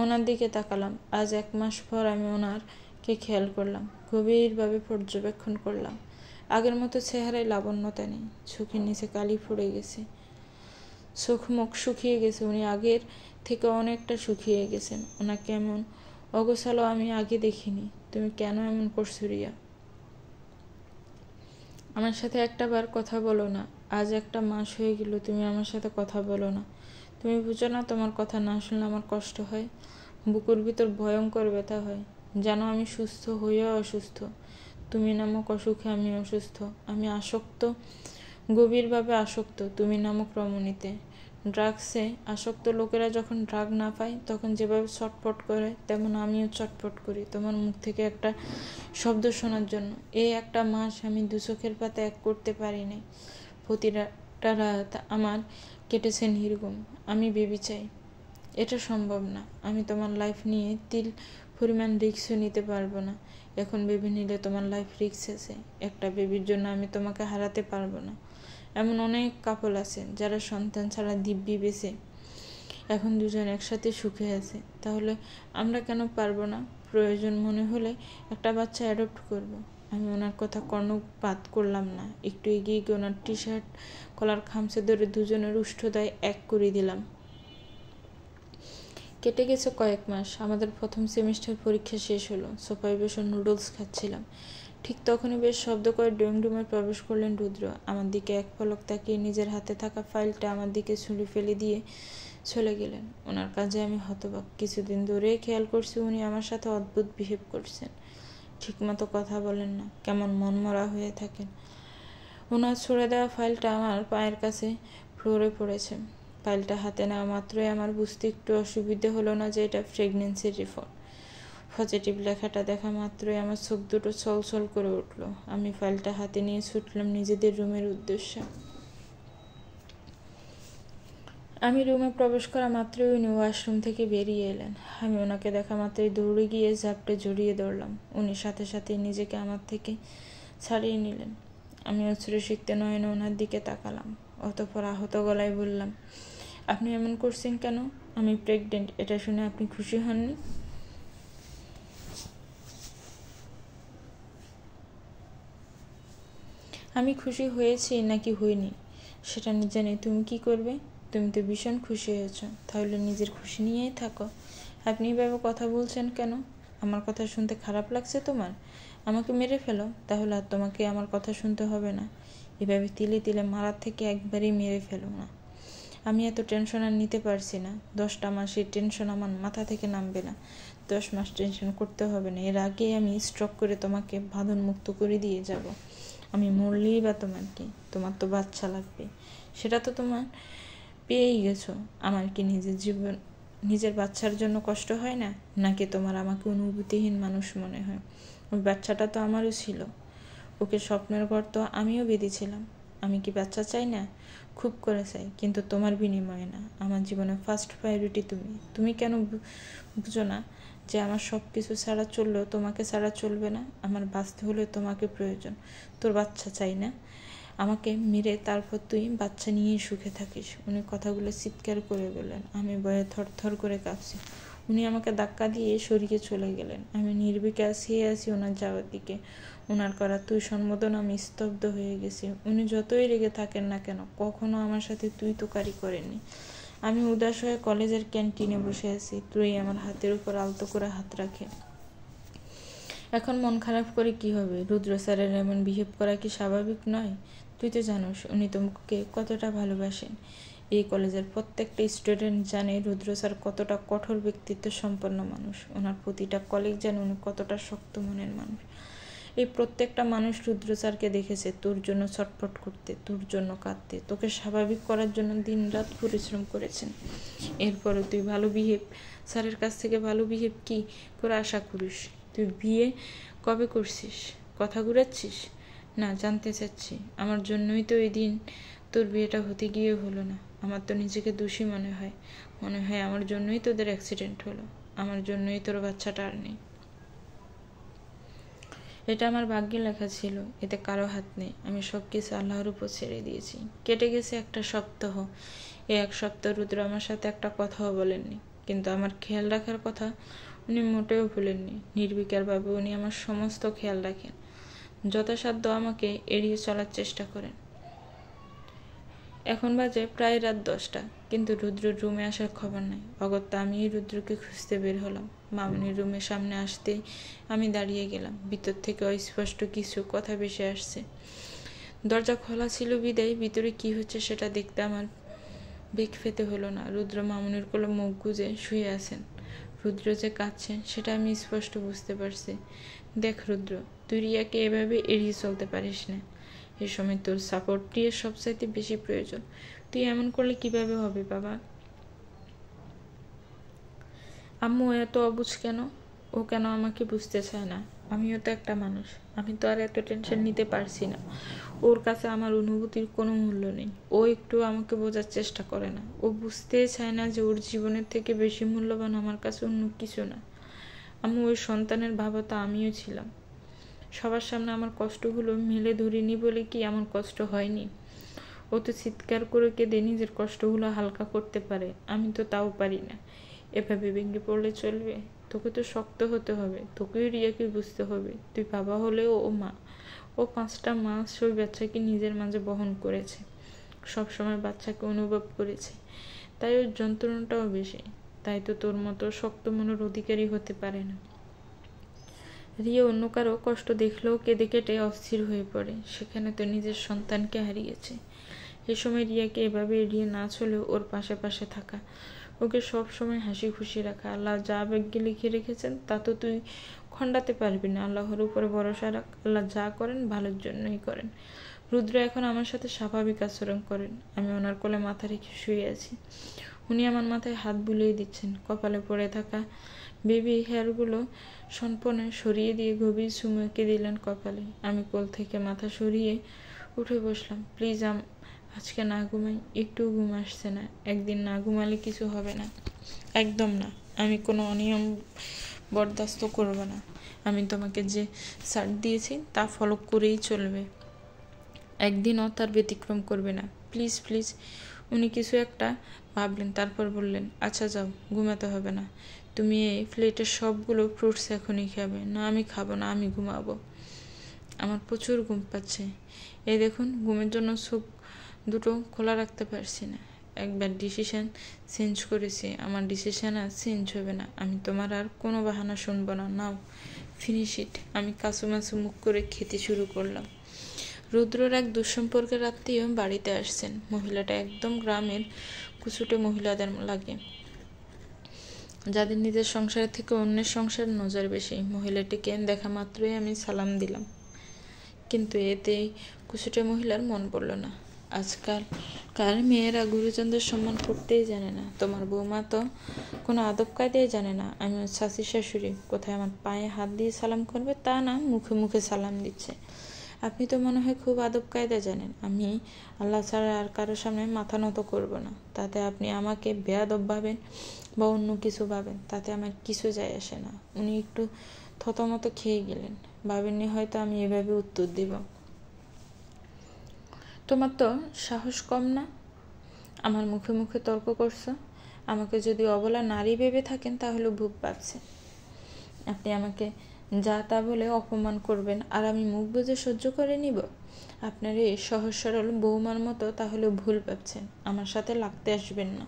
ওনার দিকে তাকালাম। আজ 1 মাস পর আমি ওনারকে খেয়াল করলাম, গভীরভাবে পর্যবেক্ষণ করলাম। আগের মতো চেহারায় লাবণ্যতা নেই। চোখের নিচে কালি পড়ে গেছে। চোখ মুখ শুকিয়ে গেছে। উনি আগের থেকে অনেকটা শুকিয়ে গেছেন। ওনাকে এমন অগোছালো আমি আগে দেখিনি। তুমি কেন এমন করছো রিয়া? আমার সাথে একটাবার কথা বলো না। আজ 1 মাস হয়ে গেল তুমি আমার সাথে কথা বলো না। তুমি বুঝো না তোমার কথা না শুনলে আমার কষ্ট হয়, বুকুর ভিতর ভয়ঙ্কর ব্যথা হয়। জানো আমি সুস্থ হইয়া অসুস্থ, তুমি নামক অসুখে আমি অসুস্থ। আমি আসক্ত, গভীরভাবে আসক্ত তুমি নামক রমণীতে। ড্রাগসে আসক্ত লোকেরা যখন ড্রাগ না পায় তখন যেভাবে চটপট করে, তেমন আমিও চটপট করি তোমার মুখ থেকে একটা শব্দ শোনার জন্য। এই একটা মাস আমি দু চোখের পাতা এক করতে পারিনি। প্রতিটা রাত আমার কেটেছে নির্ঘুম। আমি বেবি চাই। এটা সম্ভব না। আমি তোমার লাইফ নিয়ে তিল পরিমাণ রিস্কও নিতে পারবো না। এখন বেবি নিলে তোমার লাইফ রিস্ক আছে। একটা বেবির জন্য আমি তোমাকে হারাতে পারবো না। এমন অনেক কাপল আছে যারা সন্তান ছাড়া দিব্যি বেঁচে এখন দুজন একসাথে সুখে আছে। তাহলে আমরা কেন পারবো না? প্রয়োজন মনে হলে একটা বাচ্চা অ্যাডপ্ট করব। আমি ওনার কথা কর্ণপাত করলাম না। একটু এগিয়ে গিয়ে ওনার টি শার্ট কলার খামচে ধরে দুজনের উষ্ঠদায় এক করে দিলাম। কেটে গেছে কয়েক মাস। আমাদের প্রথম সেমিস্টার পরীক্ষা শেষ হলো। সোফায় বসে নুডলস খাচ্ছিলাম। ঠিক তখনই বেশ শব্দ করে ড্রয়িং রুমে প্রবেশ করলেন রুদ্র। আমার দিকে এক পলক তাকিয়ে নিজের হাতে থাকা ফাইলটা আমার দিকে ছুঁড়ে ফেলে দিয়ে চলে গেলেন। ওনার কাজে আমি হতবাক। কিছুদিন ধরেই খেয়াল করছি উনি আমার সাথে অদ্ভুত বিহেভ করছেন। ঠিকমতো কথা বলেন না, কেমন মনমরা হয়ে থাকেন। ওনার ছুঁড়ে দেওয়া ফাইলটা আমার পায়ের কাছে ফ্লোরে পড়েছে। ফাইলটা হাতে নেওয়া মাত্রই আমার বুঝতে একটু অসুবিধে হলো না যে এটা প্রেগনেন্সির রিপোর্ট। পজিটিভ লেখাটা দেখা মাত্রই আমার চোখ দুটো ছলছল করে উঠল। আমি ফাইলটা হাতে নিয়ে ছুটলাম নিজেদের রুমের উদ্দেশ্যে। আমি রুমে প্রবেশ করা মাত্রই উনি ওয়াশরুম থেকে বেরিয়ে এলেন। আমি ওনাকে দেখা মাত্রই দৌড়ে গিয়ে ঝাপটে জড়িয়ে ধরলাম। উনি সাথে সাথে নিজেকে আমার থেকে ছাড়িয়ে নিলেন। আমি অশ্রুসিক্ত নয়নে ওনার দিকে তাকালাম। অতঃপর আহত গলায় বললাম, আপনি এমন করছেন কেন? আমি প্রেগনেন্ট, এটা শুনে আপনি খুশি হননি? আমি খুশি হয়েছি নাকি হইনি সেটা জানি। তুমি কি করবে? তুমি তো ভীষণ খুশি হয়েছ, তাহলে নিজের খুশি নিয়েই থাকো। আপনি এভাবে কথা বলছেন কেন? আমার কথা শুনতে খারাপ লাগছে তোমার? আমাকে মেরে ফেলো, তাহলে আর তোমাকে আমার কথা শুনতে হবে না। এভাবে তিলে তিলে মারার থেকে একবারই মেরে ফেলো না। আমি এত টেনশন আর নিতে পারছি না। 10টা মাসের টেনশন আমার মাথা থেকে নামবে না। 10 মাস টেনশন করতে হবে না। এর আগেই আমি স্ট্রোক করে তোমাকে বাঁধন মুক্ত করে দিয়ে যাব। আমি মরলেই বা তোমার কি? তোমার তো বাচ্চা লাগবে, সেটা তো তোমার পেয়েই গেছো। আমার কি নিজের বাচ্চার জন্য কষ্ট হয় না? নাকি তোমার আমাকে অনুভূতিহীন মানুষ মনে হয়? ওই বাচ্চাটা তো আমারও ছিল। ওকে স্বপ্নের ঘর তো আমিও বেঁধেছিলাম। আমি কি বাচ্চা চাই না? খুব করে চাই, কিন্তু তোমার বিনিময়ে না। আমার জীবনে ফার্স্ট প্রায়োরিটি তুমি। তুমি কেন বুঝো না যে আমার সব কিছু ছাড়া চললেও তোমাকে ছাড়া চলবে না? আমার বাঁচতে হলে তোমাকে প্রয়োজন। তোর বাচ্চা চাই না? আমাকে মেরে তারপর তুই বাচ্চা নিয়েই সুখে থাকিস। উনি কথাগুলো চিৎকার করে বললেন। আমি ভয়ে থরথর করে কাঁপছি। উনি আমাকে ধাক্কা দিয়ে সরিয়ে চলে গেলেন। আমি নির্বিকার চেয়ে আছি ওনার যাওয়ার দিকে। ওনার করা তুই সম্বোধন আমি স্তব্ধ হয়ে গেছি। উনি যতই রেগে থাকেন না কেন, কখনো আমার সাথে তুই তোকারি করেননি। আমি উদাস হয়ে কলেজের ক্যান্টিনে বসে আছি। তুই আমার হাতের উপর আলতো করে হাত রাখে। এখন মন খারাপ করে কি হবে? রুদ্র স্যারের এমন বিহেভ করা কি স্বাভাবিক নয়? তুই তো জানোস উনি তোমাকে কতটা ভালোবাসেন। এই কলেজের প্রত্যেকটা স্টুডেন্ট জানে রুদ্র স্যার কতটা কঠোর ব্যক্তিত্ব সম্পন্ন মানুষ। ওনার প্রতিটা কলিগ জানে উনি কতটা শক্ত মনের মানুষ। এই প্রত্যেকটা মানুষ রুদ্র স্যারকে দেখেছে তোর জন্য ছটফট করতে, তোর জন্য কাঁদতে, তোকে স্বাভাবিক করার জন্য দিন রাত পরিশ্রম করেছেন। এরপরও তুই ভালো বিহেভ, স্যারের কাছ থেকে ভালো বিহেভ কি করে আশা করিস? তুই বিয়ে কবে করছিস? কথা ঘুরাচ্ছিস? না, জানতে চাচ্ছি। আমার জন্যই তো ওই দিন তোর বিয়েটা হতে গিয়ে হলো না। আমার তো নিজেকে দোষী মনে হয়। আমার জন্যই তোদের অ্যাক্সিডেন্ট হলো। আমার জন্যই তোর বাচ্চাটা আর নেই। এটা আমার ভাগ্যে লেখা ছিল, এতে কারো হাত নেই। আমি সব কিছু আল্লাহর উপর ছেড়ে দিয়েছি। কেটে গেছে একটা সপ্তাহ। এই এক সপ্তাহ রুদ্র আমার সাথে একটা কথাও বলেননি, কিন্তু আমার খেয়াল রাখার কথা উনি মোটেও ভুলেননি। নির্বিকারভাবে উনি আমার সমস্ত খেয়াল রাখেন, যথাসাধ্য আমাকে এড়িয়ে চলার চেষ্টা করেন। এখন বাজে প্রায় রাত 10টা, কিন্তু রুদ্রর রুমে আসার খবর নাই। অগত্যা আমি রুদ্রকে খুঁজতে বের হলাম। মামুনির রুমের সামনে আসতেই আমি দাঁড়িয়ে গেলাম। ভিতর থেকে অস্পষ্ট কিছু কথা ভেসে আসছে। দরজা খোলা ছিল বিদায় ভিতরে কি হচ্ছে সেটা দেখতে আমার বেগ পেতে হলো না। রুদ্র মামুনির কোলে মুখ গুজে শুয়ে আছেন। রুদ্র যে কাঁদছে সেটা আমি স্পষ্ট বুঝতে পারছি। দেখ রুদ্র, তুই রিয়াকে এভাবে এড়িয়ে চলতে পারিস না। এ সময় তোর সাপোর্টটি সবচাইতে বেশি প্রয়োজন। তুই এমন করলে কিভাবে হবে বাবা? আম্মু এত অবুঝ কেন? ও কেন আমাকে বুঝতে চায় না? আমিও তো একটা মানুষ, আমি তো আর এত টেনশন নিতে পারছি না। ওর কাছে আমার অনুভূতির কোনো মূল্য নেই। ও একটু আমাকে বোঝার চেষ্টা করে না। ও বুঝতেই চায় না যে ওর জীবনের থেকে বেশি মূল্যবান আমার কাছে অন্য কিছু না। আম্মু, ওই সন্তানের ভাবতা আমিও ছিলাম। সবার সামনে আমার কষ্টগুলো মেলে ধরিনি বলে কি এমন কষ্ট হয়নি? ও তো চিৎকার করে কেঁদে নিজের কষ্টগুলো হালকা করতে পারে, আমি তো তাও পারি না। এভাবে ভেঙে পড়লে চলবে? তোকে তো শক্ত হতে হবে, তোকেও রিয়াকে বুঝতে হবে। তুই বাবা হলেও ও মা। ও 5টা মাস ওই বাচ্চাকে নিজের মাঝে বহন করেছে, সবসময় বাচ্চাকে অনুভব করেছে, তাই ওর যন্ত্রণাটাও বেশি। তাই তো তোর মতো শক্ত মনের অধিকারী হতে পারে না। রিয়া অন্য কারো কষ্ট দেখলেও কেঁদে কেটে অস্থির হয়ে পড়ে, সেখানে তো নিজের সন্তানকে হারিয়েছে। এ সময় রিয়াকে এভাবে এড়িয়ে না চলেও ওর পাশে পাশে থাকা, ওকে সব সময় হাসি খুশি রাখা। আল্লাহ যা ভাগ্যে লিখে রেখেছেন তা তো তুই খণ্ডাতে পারবি না। আল্লাহর উপরে ভরসা রাখ, আল্লাহ যা করেন ভালোর জন্যই করেন। রুদ্র এখন আমার সাথে স্বাভাবিক আচরণ করেন। আমি ওনার কোলে মাথা রেখে শুয়ে আছি। উনি আমার মাথায় হাত বুলিয়ে দিচ্ছেন, কপালে পড়ে থাকা বেবি হেয়ারগুলো সনপনে সরিয়ে দিয়ে গভীর চুমু এঁকে দিলেন কপালে। আমি কোল থেকে মাথা সরিয়ে উঠে বসলাম। প্লিজ আজকে না ঘুমাই, একটু ঘুম আসছে না। একদিন না ঘুমালে কিছু হবে না, একদম না। আমি কোনো অনিয়ম বরদাস্ত করব না। আমি তোমাকে যে ছাড় দিয়েছি তা ফলো করেই চলবে, একদিনও তার ব্যতিক্রম করবে না। Please please. উনি কিছু একটা ভাবলেন, তারপর বললেন, আচ্ছা যাও, ঘুমাতে হবে না। তুমি এই প্লেটের সবগুলো ফ্রুটস এখনই খাবে। না আমি খাবো না, আমি ঘুমাবো। আমার প্রচুর ঘুম পাচ্ছে। এই দেখুন, ঘুমের জন্য চোখ দুটো খোলা রাখতে পারছি না। একবার ডিসিশন চেঞ্জ করেছি, আমার ডিসিশন আর চেঞ্জ হবে না। আমি তোমার আর কোনো বাহানা শুনবো না। নাও, ফিনিশ ইট। আমি কাঁচুমাচু মুখ করে খেতে শুরু করলাম। রুদ্রর এক দুঃসম্পর্কের আত্মীয় বাড়িতে আসছেন। মহিলাটা একদম গ্রামের কুচুটে মহিলাদের লাগে, যাদের নিজের সংসারের থেকে অন্যের সংসার নজর বেশি। মহিলাটিকে দেখা মাত্রই আমি সালাম দিলাম, কিন্তু এতে কুচুটে মহিলার মন পড়ল না। আজকালকার মেয়েরা গুরুজনদের সম্মান করতেই জানে না। তোমার বৌমা তো কোনো আদব কায়দাই জানে না। আমি ওর শাশি শাশুড়ি, কোথায় আমার পায়ে হাত দিয়ে সালাম করবে তা না, মুখে মুখে সালাম দিচ্ছে। আপনি তো মনে হয় খুব আদব কায়দা জানেন। আমি আল্লাহ ছাড়া আর কারোর সামনে মাথা নত করব না। তাতে আপনি আমাকে বেয়াদব ভাবেন বা অন্য কিছু ভাবেন, তাতে আমার কিছু যায় আসে না। উনি একটু থতমত খেয়ে গেলেন। ভাবেননি হয়তো আমি এভাবে উত্তর দিব। তোমার তো সাহস কম না, আমার মুখে মুখে তর্ক করছো। আমাকে যদি অবলা নারী ভেবে থাকেন তাহলে ভুল পাচ্ছেন। আপনি আমাকে যা তা বলে অপমান করবেন আর আমি মুখ বুজে সহ্য করে নিব? আপনার এই সহজ সরল বৌমার মতো তাহলে ভুল ভাবছেন। আমার সাথে লাগতে আসবেন না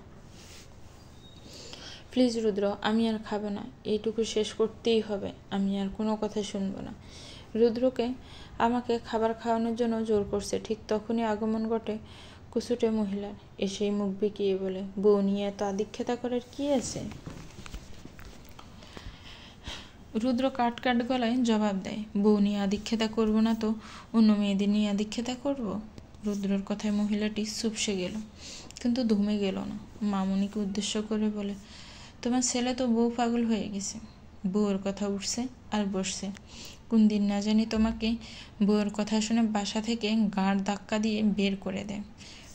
প্লিজ রুদ্র। আমি আর খাবো না, এইটুকু শেষ করতেই হবে। আমি আর কোনো কথা শুনবো না। রুদ্রকে আমাকে খাবার খাওয়ানোর জন্য জোর করছে। ঠিক তখনই আগমন ঘটে কুচুটে মহিলার। এসেই মুখ বেঁকিয়ে বলে, বউ নিয়ে এত আদিক্ষেতা করার কি আছে? রুদ্র কাট কাট গলায় জবাব দেয়, বউ নিয়ে আদিক্ষেতা করবো না তো অন্য মেয়েদের নিয়ে আদিক্ষেতা করব? রুদ্রর কথায় মহিলাটি চুপসে গেল, কিন্তু ধুমে গেল না। মামুনিকে উদ্দেশ্য করে বলে, তোমার ছেলে তো বউ পাগল হয়ে গেছে। বউয়ের কথা উঠছে আর বসছে। কোন দিন না জানি তোমাকে বউয়ের কথা শুনে বাসা থেকে গাঁড় ধাক্কা দিয়ে বের করে দেয়।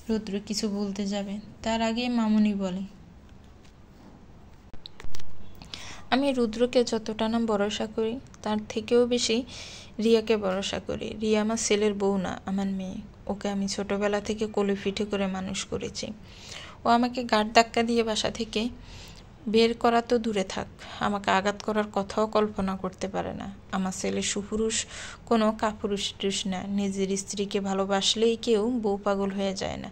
রুদ্র কিছু বলতে যাবে, তার আগে মামুনি বলে, আমি রুদ্রকে যতটা না ভরসা করি তার থেকেও বেশি রিয়াকে ভরসা করি। রিয়া আমার ছেলের বউ না, আমার মেয়ে। ওকে আমি ছোটবেলা থেকে কোলে পিঠে করে মানুষ করেছি। ও আমাকে গাঁট ধাক্কা দিয়ে বাসা থেকে বের করা তো দূরে থাক, আমাকে আঘাত করার কথাও কল্পনা করতে পারে না। আমার ছেলে সুপুরুষ কোনো কাপুরুষ না। নিজের স্ত্রীকে ভালোবাসলেই কেউ বউ পাগল হয়ে যায় না।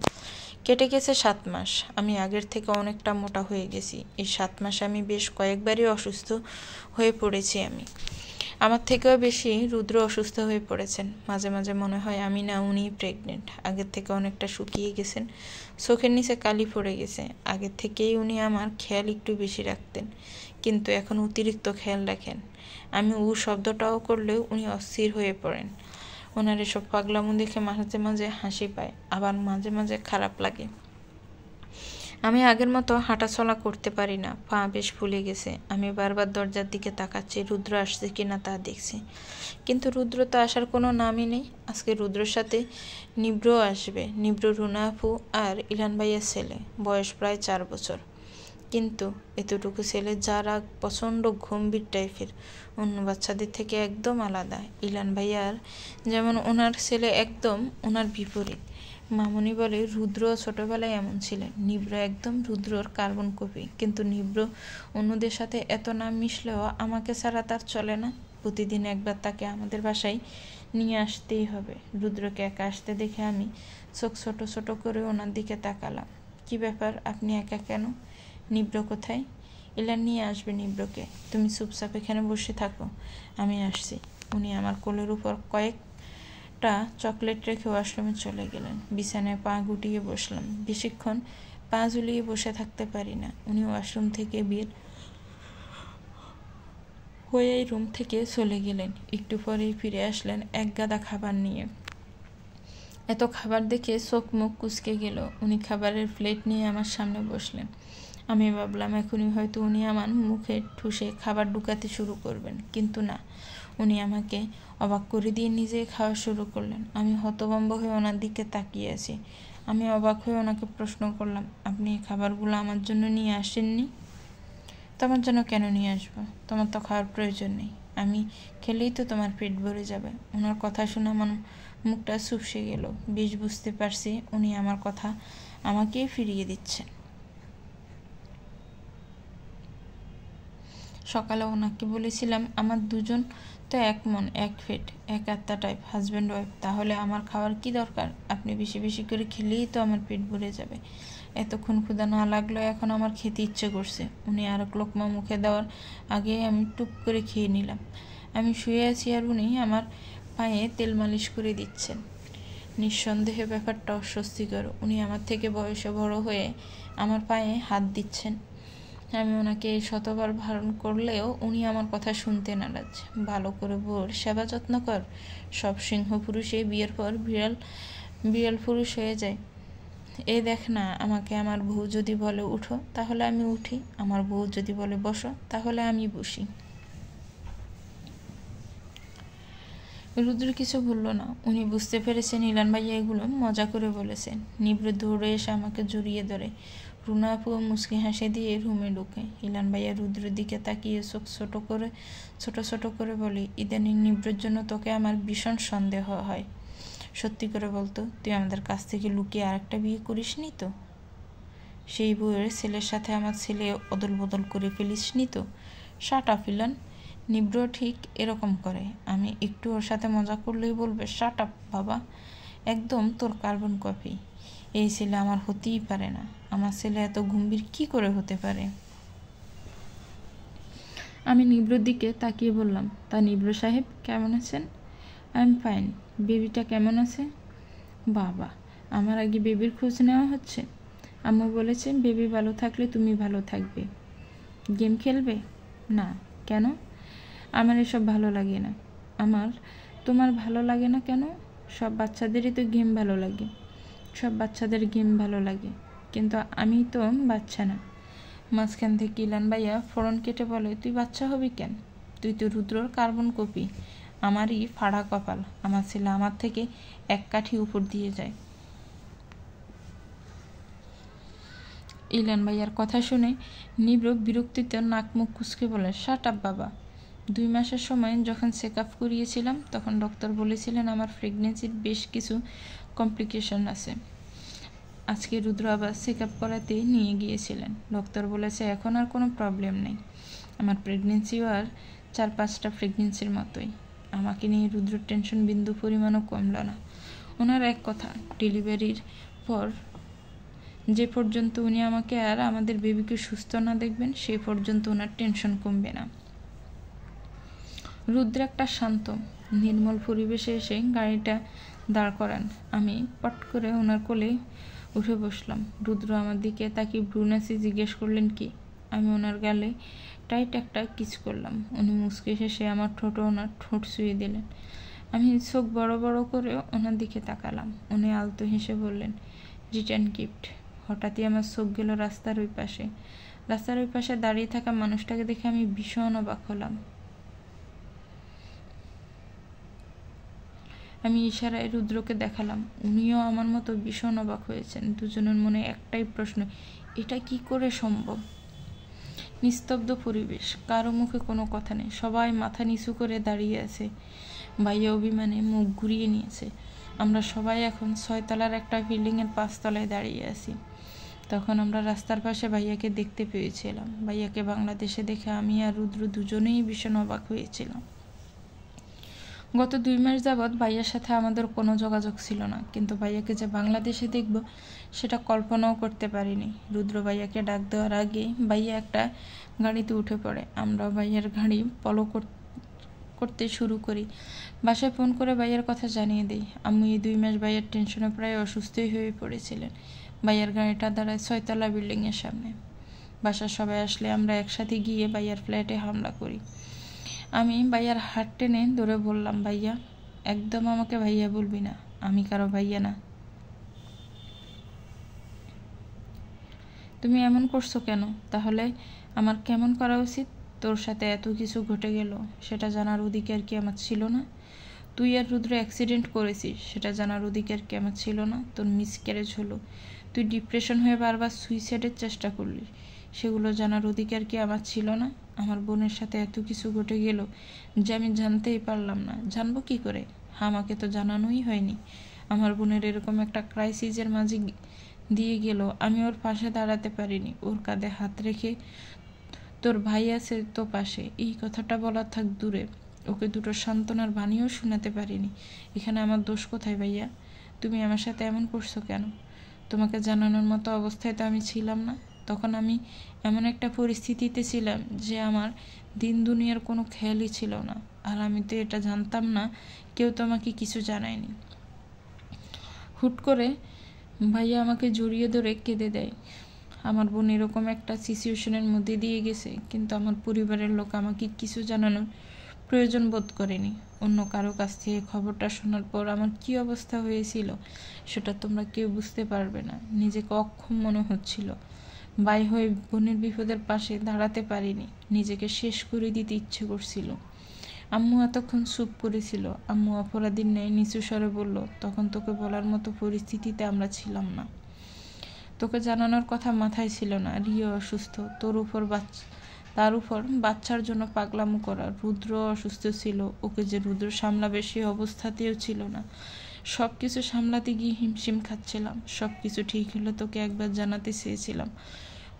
কেটে গেছে 7 মাস। আমি আগের থেকে অনেকটা মোটা হয়ে গেছি। এই 7 মাসে আমি বেশ কয়েকবারই অসুস্থ হয়ে পড়েছি। আমার থেকেও বেশি রুদ্র অসুস্থ হয়ে পড়েছেন। মাঝে মাঝে মনে হয় আমি না উনি প্রেগনেন্ট। আগের থেকে অনেকটা শুকিয়ে গেছেন, চোখের নিচে কালি পড়ে গেছে। আগের থেকেই উনি আমার খেয়াল একটু বেশি রাখতেন, কিন্তু এখন অতিরিক্ত খেয়াল রাখেন। আমি শব্দটাও করলেও উনি অস্থির হয়ে পড়েন। ওনার এসব পাগলামো দেখে মাঝে মাঝে হাসি পায়, আবার মাঝে মাঝে খারাপ লাগে। আমি আগের মতো হাঁটাচলা করতে পারি না, পা বেশ ফুলে গেছে। আমি বারবার দরজার দিকে তাকাচ্ছি, রুদ্র আসছে কিনা তা দেখছি, কিন্তু রুদ্র তো আসার কোনো নামই নেই। আজকে রুদ্রর সাথে নিব্রও আসবে। নিব্র, রুনা আপু আর ইলান ভাইয়ের ছেলে, বয়স প্রায় 4 বছর। কিন্তু এতটুকু ছেলে যারা প্রচণ্ড গম্ভীর টাইপের, অন্য বাচ্চাদের থেকে একদম আলাদা। ইলান ভাইয়ার যেমন ওনার ছেলে একদম ওনার বিপরীত। মামনি বলে রুদ্র ছোটবেলায় এমন ছিলেন। নিব্র একদম রুদ্রর কার্বন কপি, কিন্তু নিব্র অন্যদের সাথে এত না মিশলেও আমাকে ছাড়া তার চলে না। প্রতিদিন একবার তাকে আমাদের বাসায় নিয়ে আসতেই হবে। রুদ্রকে একা আসতে দেখে আমি চোখ ছোট ছোট করে ওনার দিকে তাকালাম। কি ব্যাপার, আপনি একা কেন? নিব্র কোথায়? ইলান নিয়ে আসবে নিব্রকে। তুমি চুপচাপ এখানে বসে থাকো, আমি আসছি। উনি আমার কোলের উপর কয়েকটা চকলেট রেখে ওয়াশরুমে চলে গেলেন। বিছানায় পা গুটিয়ে বসলাম। বেশিক্ষণ পা ঝুলিয়ে বসে থাকতে পারি না। উনি ওয়াশরুম থেকে বের হয়ে রুম থেকে চলে গেলেন। একটু পরেই ফিরে আসলেন এক গাদা খাবার নিয়ে। এত খাবার দেখে চোখ মুখ কুঁচকে গেল। উনি খাবারের প্লেট নিয়ে আমার সামনে বসলেন। আমি ভাবলাম এখনই হয়তো উনি আমার মুখে ঠুসে খাবার ঢুকাতে শুরু করবেন, কিন্তু না, উনি আমাকে অবাক করে দিয়ে নিজেই খাওয়া শুরু করলেন। আমি হতভম্ব হয়ে ওনার দিকে তাকিয়ে আছি। আমি অবাক হয়ে ওনাকে প্রশ্ন করলাম, আপনি এই খাবারগুলো আমার জন্য নিয়ে আসেননি? তোমার জন্য কেন নিয়ে আসবো? তোমার তো খাওয়ার প্রয়োজন নেই। আমি খেলেই তো তোমার পেট ভরে যাবে। ওনার কথা শুনে আমার মুখটা চুপসে গেল। বেশ বুঝতে পারছি উনি আমার কথা আমাকেই ফিরিয়ে দিচ্ছেন। সকালে ওনাকে বলেছিলাম আমার দুজন তো এক মন এক ফেট এক আত্মা টাইপ, হাজব্যান্ড ওয়াইফ। তাহলে আমার খাওয়ার কি দরকার? আপনি বেশি বেশি করে খেলেই তো আমার পেট ভরে যাবে। এতক্ষণ ক্ষুধা না লাগলেও এখন আমার খেতে ইচ্ছে করছে। উনি আর এক লোকমা মুখে দেওয়ার আগে আমি টুপ করে খেয়ে নিলাম। আমি শুয়ে আছি আর উনি আমার পায়ে তেল মালিশ করে দিচ্ছেন। নিঃসন্দেহে ব্যাপারটা অস্বস্তিকর। উনি আমার থেকে বয়সে বড় হয়ে আমার পায়ে হাত দিচ্ছেন। আমি ওনাকে শতবার বারণ করলেও উনি আমার কথা শুনতে নারাজ। ভালো করে বল, সেবা যত্ন কর। সব সিংহ পুরুষে বিয়ের পর বিড়াল পুরুষ হয়ে যায়। এই দেখ না, আমাকে আমার বউ যদি বলে উঠো তাহলে আমি উঠি, আমার বউ যদি বলে বসো তাহলে আমি বসি। রুদ্র কিছু বলল না। উনি বুঝতে পেরেছেন ইলান ভাইয়া এগুলো মজা করে বলেছেন। নিব্র দৌড়ে এসে আমাকে জড়িয়ে ধরে। রুনা আপু মুচকি হাসি দিয়ে রুমে ঢুকে। ইলান ভাইয়া রুদ্রের দিকে তাকিয়ে চোখ ছোট ছোট করে বলে, ইদানিং নিব্রের জন্য তোকে আমার ভীষণ সন্দেহ হয়। সত্যি করে বলতো, তুই আমাদের কাছ থেকে লুকিয়ে আরেকটা বিয়ে করিসনি তো? সেই বউয়ের ছেলের সাথে আমার ছেলে অদল বদল করে ফেলিসনি তো? Shut up Ilan. নিব্র ঠিক এরকম করে। আমি একটু ওর সাথে মজা করলেই বলবে শাট আপ বাবা, একদম তোর কার্বন কপি। এই ছেলে আমার হতেই পারে না। আমার ছেলে এত গম্ভীর কি করে হতে পারে? আমি নিব্রর দিকে তাকিয়ে বললাম, তা নিব্র সাহেব কেমন আছেন? I am fine. বেবিটা কেমন আছে? বাবা, আমার আগে বেবির খোঁজ নেওয়া হচ্ছে? আম্মু বলেছে বেবি ভালো থাকলে তুমি ভালো থাকবে। গেম খেলবে? না। কেন? আমার এসব ভালো লাগে না। তোমার ভালো লাগে না কেন? সব বাচ্চাদেরই তো গেম ভালো লাগে। সব বাচ্চাদের গেম ভালো লাগে, কিন্তু আমি তো বাচ্চা না। মাঝখান থেকে ইলান ভাইয়া ফোড়ন কেটে বলে, তুই বাচ্চা হবি কেন? তুই তো রুদ্রর কার্বন কপি। আমারই ফাড়া কপাল, আমার ছেলে আমার থেকে এক কাঠি উপর দিয়ে যায়। ইলান ভাইয়ার কথা শুনে নিব্র বিরক্তিতে নাক মুখ কুঁচকে বলে, শাট আপ বাবা। 2 মাসের সময় যখন চেক আপ করিয়েছিলাম তখন ডক্টর বলেছিলেন আমার প্রেগনেন্সির বেশ কিছু কমপ্লিকেশন আছে। আজকে রুদ্র আবার চেক আপ করাতে নিয়ে গিয়েছিলেন। ডক্টর বলেছে এখন আর কোনো প্রবলেম নেই। আমার প্রেগনেন্সিও আর 4-5টা প্রেগনেন্সির মতোই। আমাকে নিয়ে রুদ্রের টেনশন বিন্দু পরিমাণও কমল না। ওনার এক কথা, ডেলিভারির পর যে পর্যন্ত উনি আমাকে আর আমাদের বেবিকে সুস্থ না দেখবেন সেই পর্যন্ত ওনার টেনশন কমবে না। রুদ্র একটা শান্ত নির্মল পরিবেশে এসে গাড়িটা দাঁড় করান। আমি পট করে ওনার কোলে উঠে বসলাম। রুদ্র আমার দিকে তাকিয়ে ব্রুনাসি জিজ্ঞেস করলেন কি। আমি ওনার গালে টাইট একটা কিস করলাম। উনি মুচকে হেসে আমার ঠোঁটে ওনার ঠোঁট ছুঁয়ে দিলেন। আমি চোখ বড় বড় করে ওনার দিকে তাকালাম। উনি আলতো হেসে বললেন, রিটার্ন গিফট। হঠাৎই আমার চোখ গেল রাস্তার ওই পাশে। রাস্তার ওই পাশে দাঁড়িয়ে থাকা মানুষটাকে দেখে আমি ভীষণ অবাক হলাম। আমি ইশারায় রুদ্রকে দেখালাম। উনিও আমার মতো ভীষণ অবাক হয়েছেন। দুজনের মনে একটাই প্রশ্ন, এটা কি করে সম্ভব। নিস্তব্ধ পরিবেশ, কারো মুখে কোনো কথা নেই। সবাই মাথা নিচু করে দাঁড়িয়ে আছে। ভাইয়া অভিমানে মুখ ঘুরিয়ে নিয়েছে। আমরা সবাই এখন 6 তলার একটা বিল্ডিংয়ের 5 তলায় দাঁড়িয়ে আছি। তখন আমরা রাস্তার পাশে ভাইয়াকে দেখতে পেয়েছিলাম। ভাইয়াকে বাংলাদেশে দেখে আমি আর রুদ্র দুজনেই ভীষণ অবাক হয়েছিলাম। গত 2 মাস যাবৎ ভাইয়ার সাথে আমাদের কোনো যোগাযোগ ছিল না, কিন্তু ভাইয়াকে যে বাংলাদেশে দেখব সেটা কল্পনাও করতে পারিনি। রুদ্র ভাইয়াকে ডাক দেওয়ার আগে ভাইয়া একটা গাড়িতে উঠে পড়ে। আমরাও ভাইয়ার গাড়ি ফলো করতে শুরু করি। বাসায় ফোন করে ভাইয়ার কথা জানিয়ে দিই। আম্মু এই 2 মাস ভাইয়ার টেনশনে প্রায় অসুস্থই হয়ে পড়েছিলেন। ভাইয়ার গাড়িটা দাঁড়ায় 6 তলা বিল্ডিংয়ের সামনে। বাসার সবাই আসলে আমরা একসাথে গিয়ে ভাইয়ার ফ্ল্যাটে হামলা করি। আমি ভাইয়ার হাত টেনে ধরে বললাম, ভাইয়া, একদম আমাকে ভাইয়া বলবি না, আমি কারো ভাইয়া না। তুমি এমন করছো কেন? তাহলে আমার কেমন করা উচিত? তোর সাথে এত কিছু ঘটে গেল, সেটা জানার অধিকার কি আমার ছিল না? তুই আর রুদ্র অ্যাক্সিডেন্ট করেছিস, সেটা জানার অধিকার কি আমার ছিল না? তোর মিসক্যারেজ হলো, তুই ডিপ্রেশন হয়ে বারবার সুইসাইডের চেষ্টা করলি, সেগুলো জানার অধিকার কি আমার ছিল না? আমার বোনের সাথে এত কিছু ঘটে গেল যে আমি জানতেই পারলাম না। জানবো কি করে? আমাকে তো জানানোই হয়নি। আমার বোনের এরকম একটা ক্রাইসিসের মাঝে দিয়ে গেল, আমি ওর পাশে দাঁড়াতে পারিনি। ওর কাঁধে হাত রেখে, তোর ভাই আছে তো পাশে, এই কথাটা বলা থাক দূরে, ওকে দুটো সান্ত্বনার বাণীও শোনাতে পারিনি। এখানে আমার দোষ কোথায় ভাইয়া? তুমি আমার সাথে এমন করছো কেন? তোমাকে জানানোর মতো অবস্থায় তো আমি ছিলাম না। তখন আমি এমন একটা পরিস্থিতিতে ছিলাম যে আমার দিন দুনিয়ার কোনো খেয়ালই ছিল না। আর আমি তো এটা জানতাম না, কেউ তো আমাকে কিছু জানায়নি। হুট করে ভাইয়া আমাকে জড়িয়ে ধরে কেঁদে দেয়। আমার বোন এরকম একটা সিচুয়েশনের মধ্যে দিয়ে গেছে, কিন্তু আমার পরিবারের লোক আমাকে কিছু জানানোর প্রয়োজন বোধ করেনি। অন্য কারো কাছ থেকে খবরটা শোনার পর আমার কী অবস্থা হয়েছিল সেটা তোমরা কেউ বুঝতে পারবে না। নিজেকে অক্ষম মনে হচ্ছিল। ভাই হয়ে বোনের বিপদের পাশে দাঁড়াতে পারিনি। নিজেকে শেষ করে দিতে ইচ্ছে করছিল। আম্মু এতক্ষণ চুপ করেছিল। আম্মু অপরাধীর ন্যায় নিচু স্বরে বলল, তখন তোকে বলার মতো পরিস্থিতিতে আমরা ছিলাম না। তোকে জানানোর কথা মাথায় ছিল না। রিয়া অসুস্থ, তার উপর বাচ্চার জন্য পাগলামো করা। রুদ্র অসুস্থ ছিল, ওকে যে রুদ্র সামলাবে সে অবস্থাতেও ছিল না। সব কিছু সামলাতে গিয়ে হিমশিম খাচ্ছিলাম। সব কিছু ঠিক হলে তোকে একবার জানাতে চেয়েছিলাম।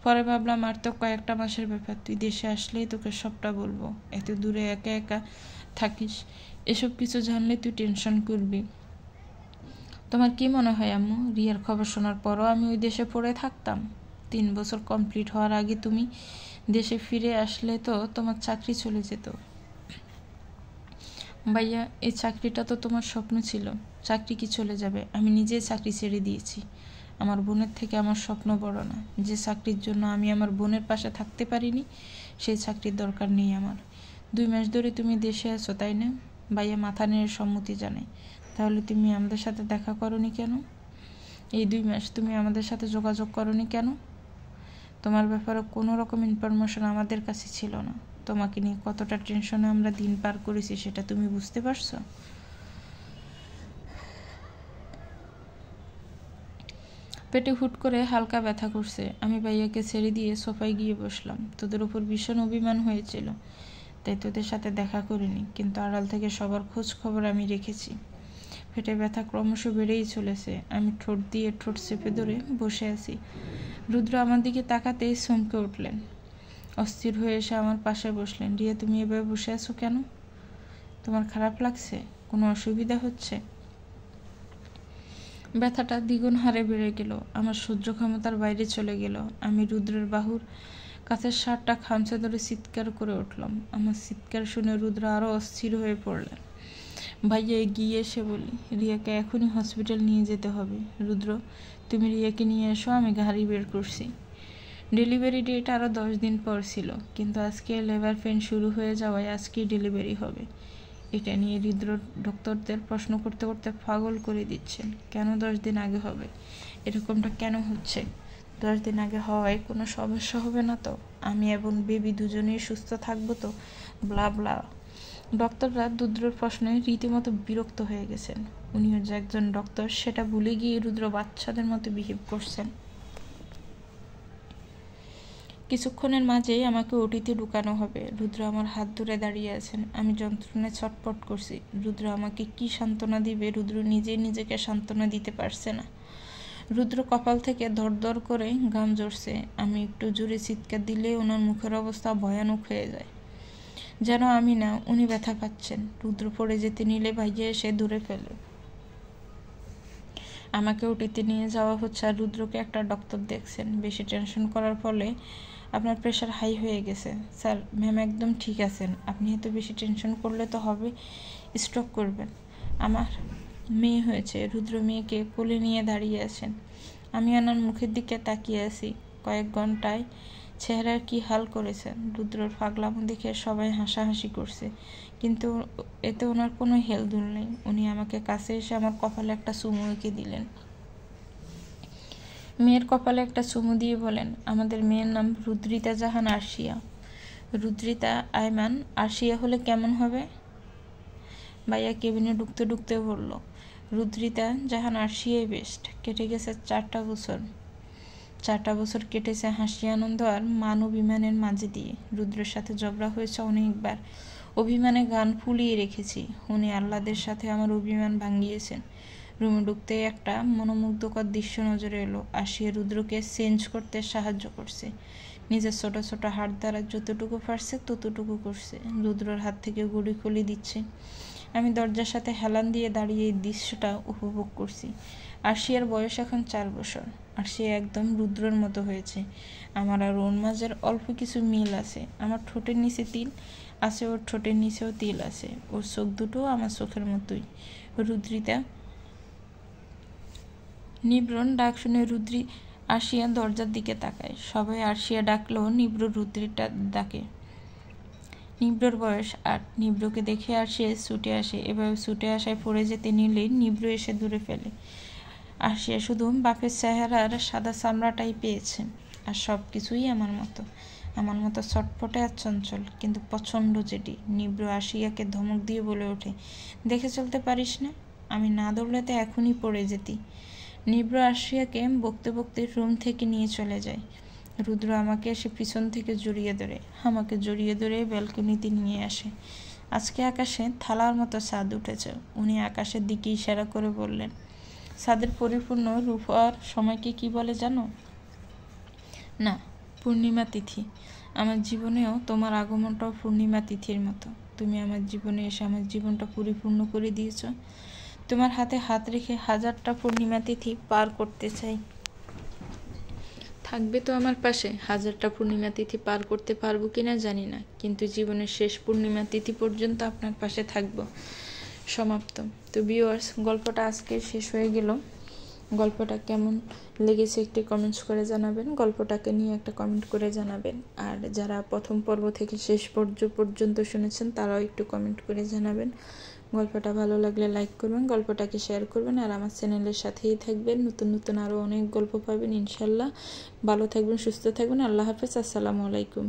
পরে ভাবলাম আর তো কয়েকটা মাসের ব্যাপার, তুই দেশে আসলেই তোকে সবটা বলবো। এত দূরে একা একা থাকিস, এসব কিছু জানলে তুই টেনশন করবি। তোমার কি মনে হয় আম্মু, রিয়ার খবর শোনার পরও আমি ওই দেশে পড়ে থাকতাম? 3 বছর কমপ্লিট হওয়ার আগে তুমি দেশে ফিরে আসলে তো তোমার চাকরি চলে যেত। ভাইয়া, এই চাকরিটা তো তোমার স্বপ্ন ছিল। চাকরি কি চলে যাবে? আমি নিজেই চাকরি ছেড়ে দিয়েছি। আমার বোনের থেকে আমার স্বপ্ন বড় না। যে চাকরির জন্য আমি আমার বোনের পাশে থাকতে পারিনি, সেই চাকরির দরকার নেই আমার। 2 মাস ধরে তুমি দেশে আছো, তাই না? ভাইয়া মাথা নেড়ে সম্মতি জানায়। তাহলে তুমি আমাদের সাথে দেখা করনি কেন? এই 2 মাস তুমি আমাদের সাথে যোগাযোগ করনি কেন? তোমার ব্যাপারে কোনো রকম ইনফরমেশন আমাদের কাছে ছিল না। তোমাকে নিয়ে কতটা টেনশনে আমরা দিন পার করেছি সেটা তুমি বুঝতে পারছো? পেটে হুট করে হালকা ব্যথা করছে। আমি ভাইয়াকে ছেড়ে দিয়ে সোফায় গিয়ে বসলাম। তোদের উপর ভীষণ অভিমান হয়েছিল, তাই তোদের সাথে দেখা করিনি, কিন্তু আড়াল থেকে সবার খোঁজ খবর আমি রেখেছি। পেটে ব্যথা ক্রমশ বেড়েই চলেছে। আমি ঠোঁট দিয়ে ঠোঁট চেপে ধরে বসে আছি। রুদ্র আমার দিকে তাকাতেই চমকে উঠলেন। অস্থির হয়ে এসে আমার পাশে বসলেন। রিয়া, তুমি এভাবে বসে আছো কেন? তোমার খারাপ লাগছে? কোনো অসুবিধা হচ্ছে? ব্যথাটা দ্বিগুণ হারে বেড়ে গেল। আমার সহ্য ক্ষমতার বাইরে চলে গেল। আমি রুদ্রের বাহুর কাছের শার্টটা খামচে ধরে চিৎকার করে উঠলাম। আমার চিৎকার শুনে রুদ্র আরও অস্থির হয়ে পড়লেন। ভাইয়া এগিয়ে এসে বলি, রিয়াকে এখনই হসপিটাল নিয়ে যেতে হবে। রুদ্র, তুমি রিয়াকে নিয়ে এসো, আমি গাড়ি বের করছি। ডেলিভারি ডেট আরও 10 দিন পর ছিল, কিন্তু আজকে লেবার পেন শুরু হয়ে যাওয়ায় আজকেই ডেলিভারি হবে। এটা নিয়ে রুদ্র ডক্টরদের প্রশ্ন করতে করতে পাগল করে দিচ্ছেন। কেন 10 দিন আগে হবে? এরকমটা কেন হচ্ছে? 10 দিন আগে হওয়ায় কোনো সমস্যা হবে না তো? আমি এবং বেবি দুজনেই সুস্থ থাকবো তো? ব্লা ব্লা। ডক্টররা রুদ্রর প্রশ্নে রীতিমতো বিরক্ত হয়ে গেছেন। উনিও যে একজন ডক্টর সেটা ভুলে গিয়ে রুদ্র বাচ্চাদের মতো বিহেভ করছেন। কিছুক্ষণের মাঝেই আমাকে ওটিতে ঢুকানো হবে। রুদ্র আমার হাত ধরে দাঁড়িয়ে আছেন। আমি যন্ত্রণায় ছটপট করছি। রুদ্র আমাকে কি সান্ত্বনা দিবে? রুদ্র নিজেই নিজেকে সান্ত্বনা দিতে পারছে না। রুদ্র কপাল থেকে ধর করে ঘাম ঝরছে। আমি একটু জোরে চিৎকার দিলে ওনার মুখের অবস্থা ভয়ানক হয়ে যায়, যেন আমি না, উনি ব্যথা পাচ্ছেন। রুদ্র পড়ে যেতে নিলে ভাইয়া এসে ধরে ফেলে। আমাকে ওটিতে নিয়ে যাওয়া হচ্ছে, আর রুদ্রকে একটা ডক্টর দেখছেন। বেশি টেনশন করার ফলে আপনার প্রেশার হাই হয়ে গেছে। স্যার, ম্যাম একদম ঠিক আছেন। আপনি এত বেশি টেনশন করলে তো হবে, স্ট্রোক করবেন। আমার মেয়ে হয়েছে। রুদ্র মেয়েকে কোলে নিয়ে দাঁড়িয়ে আছেন। আমি ওনার মুখের দিকে তাকিয়ে আছি। কয়েক ঘন্টায় চেহারার কি হাল করেছেন। রুদ্রর পাগলামো দেখে সবাই হাসাহাসি করছে, কিন্তু এতে ওনার কোনো হেলদোল নেই। উনি আমাকে কাছে এসে আমার কপালে একটা চুমু এঁকে দিলেন। মেয়ের কপালে একটা চুমু দিয়ে বলেন, আমাদের মেয়ের নাম রুদ্রিতা জাহান আরশিয়া। রুদ্রিতা আয়মান আরশিয়া হলে কেমন হবে? ভাইয়া কেবিনে ঢুকতে ঢুকতে বলল, রুদ্রিতা জাহান আরশিয়াই বেস্ট। কেটে গেছে 4টা বছর। 4টা বছর কেটেছে হাসি আনন্দ আর মান অভিমানের মাঝে দিয়ে। রুদ্রের সাথে ঝগড়া হয়েছে অনেকবার। অভিমানে গান ফুলিয়ে রেখেছি। উনি আহ্লাদের সাথে আমার অভিমান ভাঙিয়েছেন। রুমে ঢুকতে একটা মনোমুগ্ধকর দৃশ্য নজরে এলো। আরশিয়া রুদ্রকে চেঞ্জ করতে সাহায্য করছে। নিজের ছোট ছোট হাত দ্বারা যতটুকু পারছে ততটুকু করছে। রুদ্রর হাত থেকে গুড়ি খুলি দিচ্ছে। আমি দরজার সাথে হেলান দিয়ে দাঁড়িয়ে এই দৃশ্যটা উপভোগ করছি। আরশিয়ার বয়স এখন 4 বছর। আরশিয়া একদম রুদ্রর মতো হয়েছে। আমার আর ওর মাঝের অল্প কিছু মিল আছে। আমার ঠোঁটের নিচে তিল আছে, ওর ঠোঁটের নিচেও তিল আছে। ওর চোখ দুটোও আমার চোখের মতোই। রুদ্রিতা। নিব্রণ ডাক শুনে রুদ্রি আরশিয়া দরজার দিকে তাকায়। সবাই আরশিয়া ডাকলেও নিব্র রুদ্রিটা ডাকে। নিব্রর বয়স 8। নিব্রকে দেখে আরশিয়া ছুটে আসে। এভাবে ছুটে আসায় পড়ে যেতে নিলেই নিব্র এসে ধরে ফেলে। আরশিয়া শুধু বাপের চেহারার সাদা চামড়াটাই পেয়েছে, আর সব কিছুই আমার মতো চটপটে আর চঞ্চল, কিন্তু প্রচণ্ড জেদি। নিব্র আরশিয়াকে ধমক দিয়ে বলে ওঠে, দেখে চলতে পারিস না? আমি না দৌড়লে তো এখনই পড়ে যেতি। নিব্র আরশিয়াকে বকতে বকতে রুম থেকে নিয়ে চলে যায়। রুদ্র আমাকে এসে পিছন থেকে জড়িয়ে ধরে ব্যালকনিতে নিয়ে আসে। আজকে আকাশে থালার মতো চাঁদ উঠেছে। উনি আকাশের দিকে ইশারা করে বললেন, চাঁদের পরিপূর্ণ রূপ আর সময়কে কি বলে জানো? না, পূর্ণিমা তিথি। আমার জীবনেও তোমার আগমনটাও পূর্ণিমা তিথির মতো। তুমি আমার জীবনে এসে আমার জীবনটা পরিপূর্ণ করে দিয়েছ। তোমার হাতে হাত রেখে 1000টা পূর্ণিমা তিথি পার করতে চাই। থাকবে তো আমার পাশে? 1000টা পূর্ণিমা তিথি পার করতে পারবো কিনা জানি না, কিন্তু জীবনের শেষ পূর্ণিমা তিথি পর্যন্ত আপনার পাশে থাকবো। সমাপ্ত। তো ভিউয়ার্স, গল্পটা আজকে শেষ হয়ে গেল। গল্পটা কেমন লেগেছে একটি কমেন্টস করে জানাবেন। গল্পটাকে নিয়ে একটা কমেন্ট করে জানাবেন। আর যারা প্রথম পর্ব থেকে শেষ পর্যন্ত শুনেছেন তারাও একটু কমেন্ট করে জানাবেন। গল্পটা ভালো লাগলে লাইক করবেন, গল্পটাকে শেয়ার করবেন, আর আমার চ্যানেলের সাথেই থাকবেন। নতুন আরও অনেক গল্প পাবেন ইনশাল্লাহ। ভালো থাকবেন, সুস্থ থাকবেন। আল্লাহ হাফেজ। আসসালামু আলাইকুম।